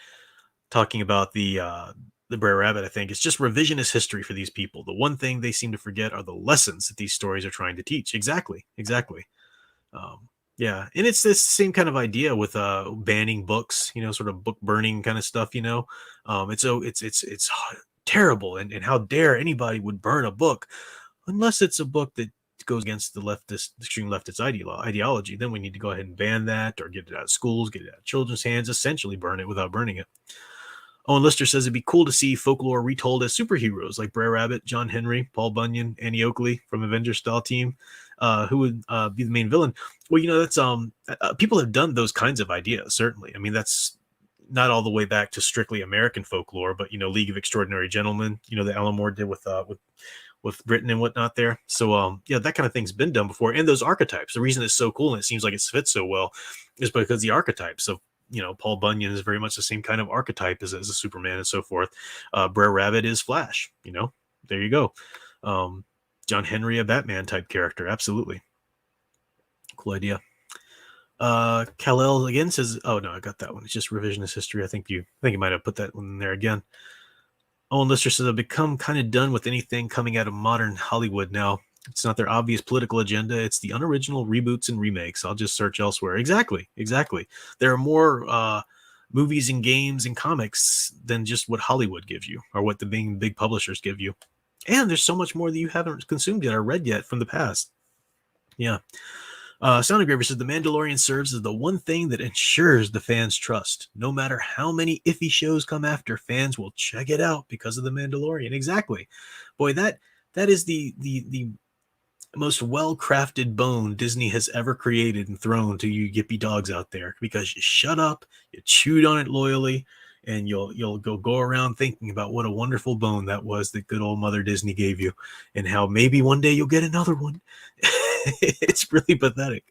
S1: talking about the Brer Rabbit. I think it's just revisionist history for these people. The one thing they seem to forget are the lessons that these stories are trying to teach. Exactly. Yeah, and it's this same kind of idea with banning books, sort of book burning kind of stuff. It's terrible, and how dare anybody would burn a book unless it's a book that goes against the extreme leftist ideology. Then we need to go ahead and ban that, or get it out of schools, get it out of children's hands, essentially burn it without burning it. Owen Lister says it'd be cool to see folklore retold as superheroes like Brer Rabbit, John Henry, Paul Bunyan, Annie Oakley from Avengers style team, who would be the main villain. Well, that's people have done those kinds of ideas, certainly. I mean, that's not all the way back to strictly American folklore, but League of Extraordinary Gentlemen, that Alan Moore did with Britain and whatnot there. So yeah, that kind of thing's been done before. And those archetypes, the reason it's so cool and it seems like it fits so well is because the archetypes of Paul Bunyan is very much the same kind of archetype as a Superman and so forth. Brer Rabbit is Flash, there you go. John Henry, a Batman type character. Absolutely. Cool idea. Kal-El again says, oh no, I got that one. It's just revisionist history. I think you might have put that one in there again. Owen Lister says, I've become kind of done with anything coming out of modern Hollywood now. It's not their obvious political agenda. It's the unoriginal reboots and remakes. I'll just search elsewhere. Exactly. There are more movies and games and comics than just what Hollywood gives you or what the big publishers give you. And there's so much more that you haven't consumed yet or read yet from the past. Yeah. Sound Engraver says, The Mandalorian serves as the one thing that ensures the fans' trust. No matter how many iffy shows come after, fans will check it out because of The Mandalorian. Exactly. Boy, that is the most well-crafted bone Disney has ever created and thrown to you yippy dogs out there, because you shut up, you chewed on it loyally, and you'll go around thinking about what a wonderful bone that was that good old Mother Disney gave you, and how maybe one day you'll get another one. It's really pathetic.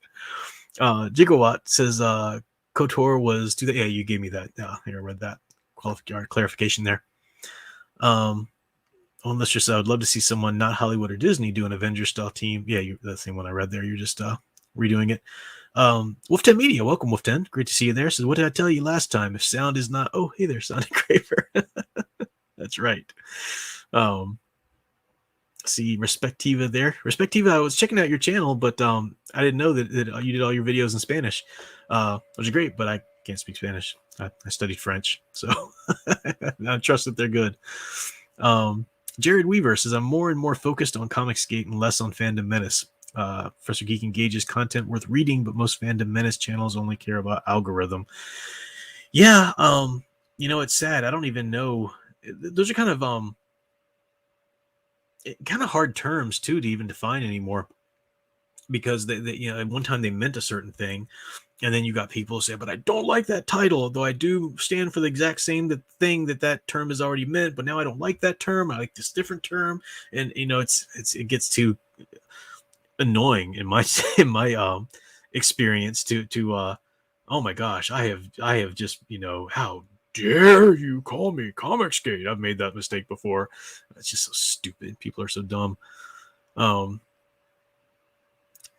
S1: Gigawatt says KOTOR was yeah, you gave me that. I read that clarification there. Unless just I would love to see someone not Hollywood or Disney do an Avengers style team. Yeah, that's the same one I read there. You're just redoing it. Wolf10 Media, welcome Wolf10. Great to see you there. So what did I tell you last time? If sound is not, oh hey there, Sonic Craver. That's right. See Respectiva there. Respectiva, I was checking out your channel, but I didn't know that you did all your videos in Spanish, which is great. But I can't speak Spanish. I studied French, so I trust that they're good. Jared Weaver says, I'm more and more focused on Comicsgate and less on Fandom Menace. Professor Geek engages content worth reading, but most Fandom Menace channels only care about algorithm. Yeah, it's sad. I don't even know. Those are kind of hard terms too to even define anymore, because they at one time they meant a certain thing, and then you got people say, but I don't like that title, though I do stand for the exact same thing that term is already meant, but now I don't like that term, I like this different term. And it gets too annoying in my in my experience to oh my gosh, I have just how dare you call me Comicsgate. I've made that mistake before. It's just so stupid. People are so dumb. Let's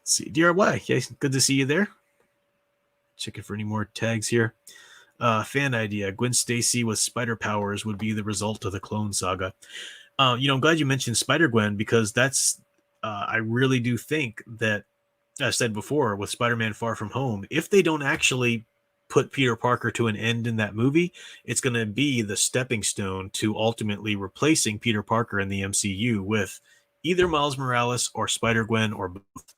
S1: see, DRY, yeah, good to see you there. Checking for any more tags here. Fan idea: Gwen Stacy with spider powers would be the result of the Clone Saga. I'm glad you mentioned Spider-Gwen, because that's I really do think that, as I said before, with Spider-Man Far From Home, if they don't actually put Peter Parker to an end in that movie, it's going to be the stepping stone to ultimately replacing Peter Parker in the MCU with either Miles Morales or Spider-Gwen or both.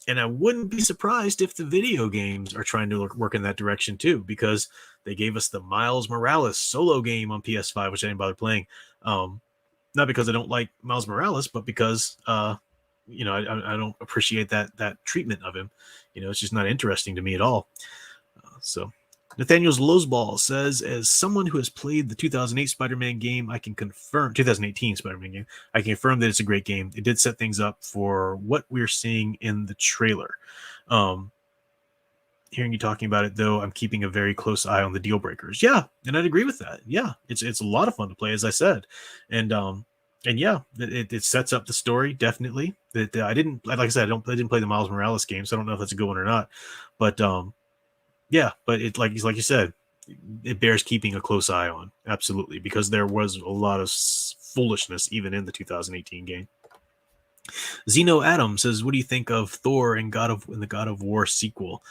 S1: And I wouldn't be surprised if the video games are trying to work in that direction too, because they gave us the Miles Morales solo game on PS5, which I didn't bother playing. Not because I don't like Miles Morales, but because I don't appreciate that treatment of him. It's just not interesting to me at all. So Nathaniel's Lozball says, as someone who has played the 2008 Spider-Man game, I can confirm 2018 Spider-Man game. I can confirm that it's a great game. It did set things up for what we're seeing in the trailer. Hearing you talking about it, though, I'm keeping a very close eye on the deal breakers. Yeah, and I'd agree with that. Yeah, it's a lot of fun to play, as I said, and yeah, it sets up the story definitely. That I didn't, like I said, I didn't play the Miles Morales game, so I don't know if that's a good one or not. But yeah, but it like you said, it bears keeping a close eye on, absolutely, because there was a lot of foolishness even in the 2018 game. Zeno Adams says, "What do you think of Thor and the God of War sequel?"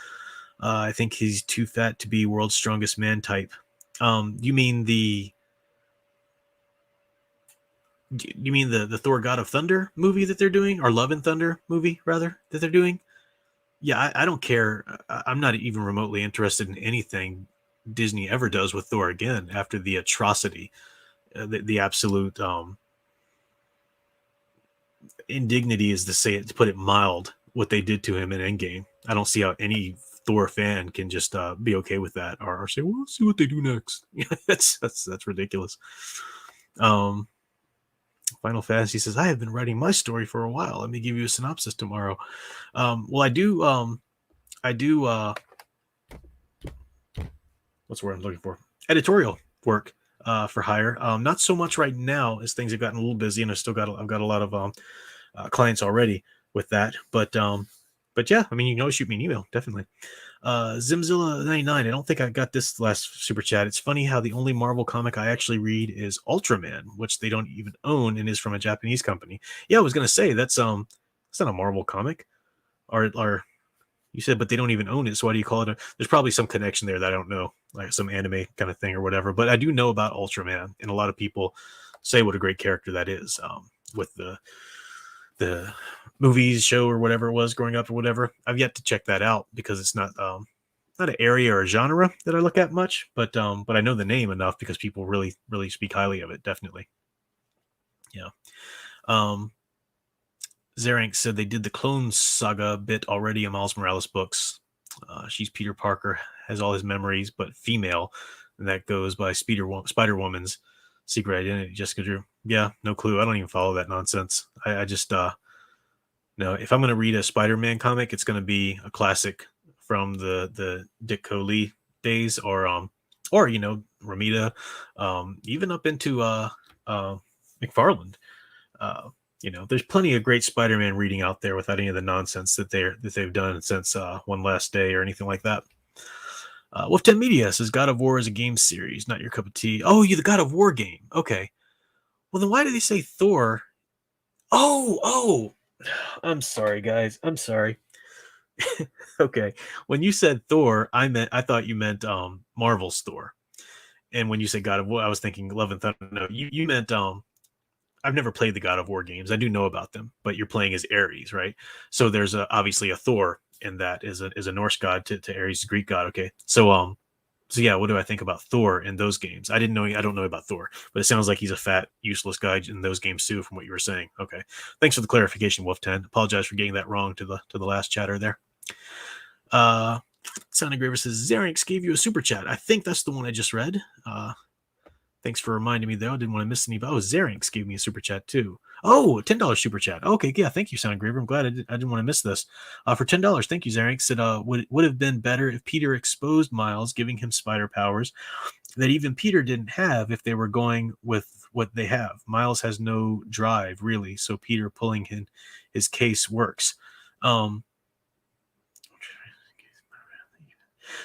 S1: I think he's too fat to be world's strongest man type. You mean the Thor God of Thunder movie that they're doing, or Love and Thunder movie rather, that they're doing? Yeah, I don't care. I'm not even remotely interested in anything Disney ever does with Thor again after the atrocity, the absolute indignity is to put it mild, what they did to him in Endgame. I don't see how any Thor fan can just be okay with that, or say, well, let's see what they do next. that's ridiculous. Final Fantasy says, I have been writing my story for a while. Let me give you a synopsis tomorrow. Well, I do what's the word I'm looking for? Editorial work for hire. Not so much right now, as things have gotten a little busy, and I've got a lot of clients already with that. But yeah, I mean, you can always shoot me an email, definitely. Zimzilla99, I don't think I got this last super chat. It's funny how the only Marvel comic I actually read is Ultraman, which they don't even own and is from a Japanese company. Yeah, I was gonna say that's not a Marvel comic, or you said, but they don't even own it. So why do you call it? There's probably some connection there that I don't know, like some anime kind of thing or whatever. But I do know about Ultraman, and a lot of people say what a great character that is. With the movies, show, or whatever it was growing up or whatever. I've yet to check that out because it's not an area or a genre that I look at much, but I know the name enough because people really, really speak highly of it. Definitely. Yeah. Zerank said they did the Clone Saga bit already in Miles Morales books. She's Peter Parker, has all his memories, but female, and that goes by Spider-Woman's secret identity. Jessica Drew. Yeah, no clue. I don't even follow that nonsense. I just no. If I'm going to read a Spider-Man comic, it's going to be a classic from the Ditko Lee days, or Romita, even up into McFarlane. There's plenty of great Spider-Man reading out there without any of the nonsense that they've done since One Last Day or anything like that. Wolf 10 Media says God of War is a game series, not your cup of tea. Oh, you the God of War game. Okay. Well, then why did they say Thor? Oh. I'm sorry, guys. I'm sorry. Okay. When you said Thor, I thought you meant Marvel's Thor. And when you said God of War, I was thinking Love and Thunder. No, you meant I've never played the God of War games. I do know about them, but you're playing as Ares, right? So there's obviously a Thor, and that is a Norse god to Ares, Greek god. Okay, so yeah, what do I think about Thor in those games? I don't know about Thor, but it sounds like he's a fat, useless guy in those games too, from what you were saying. Okay, thanks for the clarification, Wolf 10. Apologize for getting that wrong to the last chatter there. Sound Engraver says Xerinx gave you a super chat. I think that's the one I just read. Thanks for reminding me, though. I didn't want to miss any. Oh, Xerinx gave me a super chat, too. Oh, $10 super chat. Okay, yeah, thank you, Sound Engraver. I'm glad I didn't want to miss this. For $10, thank you, Xerinx. It would have been better if Peter exposed Miles, giving him spider powers that even Peter didn't have if they were going with what they have. Miles has no drive, really, so Peter pulling his case works.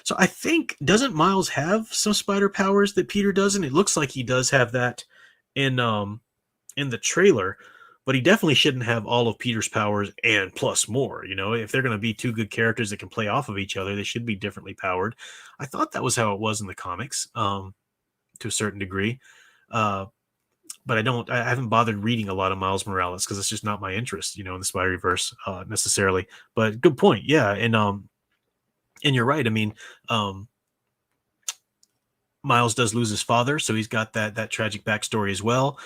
S1: So I think, doesn't Miles have some spider powers that Peter doesn't? It looks like he does have that in the trailer, but he definitely shouldn't have all of Peter's powers and plus more. If they're going to be two good characters that can play off of each other, they should be differently powered. I thought that was how it was in the comics, to a certain degree. But I haven't bothered reading a lot of Miles Morales because it's just not my interest, in the Spider-Verse necessarily. But good point. Yeah. And you're right. I mean, Miles does lose his father, so he's got that tragic backstory as well.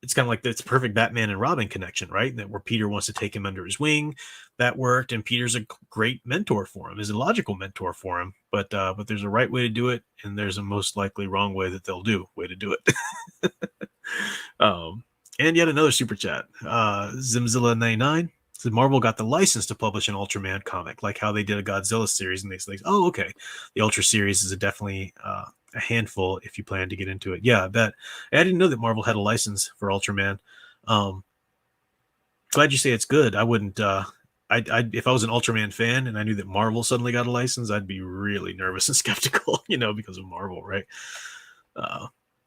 S1: It's kind of like it's perfect Batman and Robin connection, right? That where Peter wants to take him under his wing, that worked, and Peter's a great mentor for him, is a logical mentor for him. But there's a right way to do it, and there's a most likely wrong way that they'll do way to do it. And yet another super chat, Zimzilla99. Marvel got the license to publish an Ultraman comic, like how they did a Godzilla series and these things. Oh, okay. The Ultra series is definitely a handful if you plan to get into it. Yeah, I bet. I didn't know that Marvel had a license for Ultraman. Glad you say it's good. I wouldn't. If I was an Ultraman fan and I knew that Marvel suddenly got a license, I'd be really nervous and skeptical, because of Marvel, right?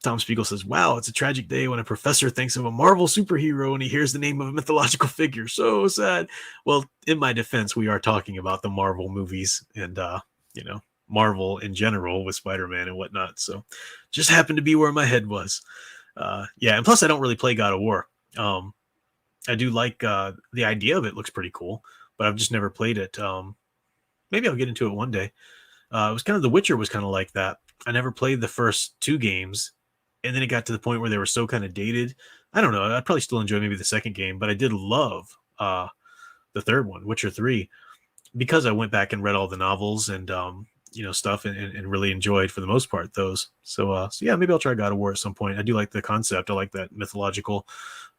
S1: Tom Spiegel says, wow, it's a tragic day when a professor thinks of a Marvel superhero and he hears the name of a mythological figure. So sad. Well, in my defense, we are talking about the Marvel movies and, Marvel in general with Spider-Man and whatnot. So just happened to be where my head was. Yeah. And plus I don't really play God of War. I do like the idea of it. Looks pretty cool, but I've just never played it. Maybe I'll get into it one day. It was kind of The Witcher was kind of like that. I never played the first two games. And then it got to the point where they were so kind of dated. I don't know. I'd probably still enjoy maybe the second game, but I did love the third one, Witcher 3, because I went back and read all the novels and, stuff and really enjoyed, for the most part, those. So yeah, maybe I'll try God of War at some point. I do like the concept. I like that mythological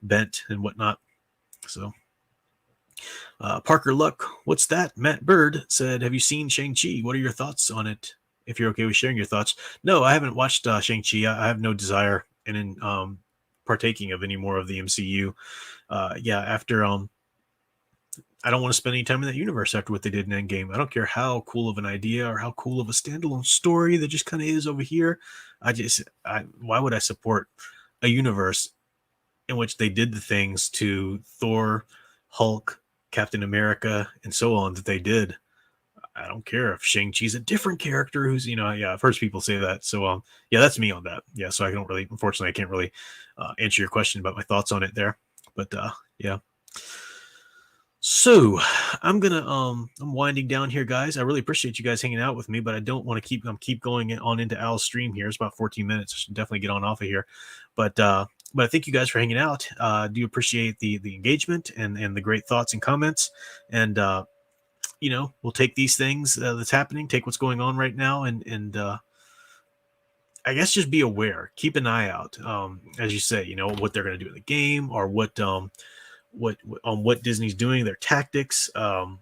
S1: bent and whatnot. So Parker Luck, what's that? Matt Bird said, have you seen Shang-Chi? What are your thoughts on it? If you're okay with sharing your thoughts. No, I haven't watched Shang-Chi. I have no desire in partaking of any more of the MCU. After I don't want to spend any time in that universe after what they did in Endgame. I don't care how cool of an idea or how cool of a standalone story that just kind of is over here. Why would I support a universe in which they did the things to Thor, Hulk, Captain America, and so on that they did? I don't care if Shang-Chi's a different character who's, I've heard people say that. So, that's me on that. Yeah. So unfortunately, I can't really answer your question about my thoughts on it there, but yeah. So I'm winding down here, guys. I really appreciate you guys hanging out with me, but I don't want to keep going on into Al's stream here. It's about 14 minutes. I should definitely get on off of here, but I thank you guys for hanging out. Do appreciate the engagement and the great thoughts and comments, and we'll take these things that's happening, take what's going on right now, and I guess just be aware, keep an eye out, as you say, what they're going to do in the game, or what Disney's doing, their tactics, on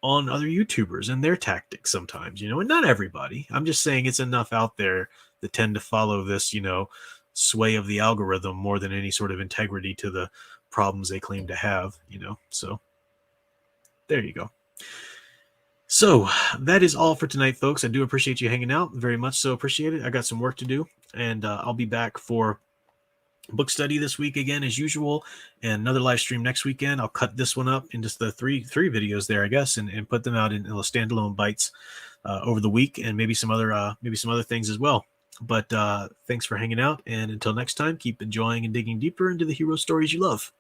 S1: other YouTubers and their tactics sometimes, and not everybody. I'm just saying it's enough out there that tend to follow this, sway of the algorithm more than any sort of integrity to the problems they claim to have, so there you go. So that is all for tonight, folks. I do appreciate you hanging out, very much so appreciate it. I got some work to do, and I'll be back for book study this week again as usual, and another live stream next weekend. I'll cut this one up into the three videos there, I guess, and put them out in little standalone bites over the week, and maybe some other things as well. But thanks for hanging out, and until next time, keep enjoying and digging deeper into the hero stories you love.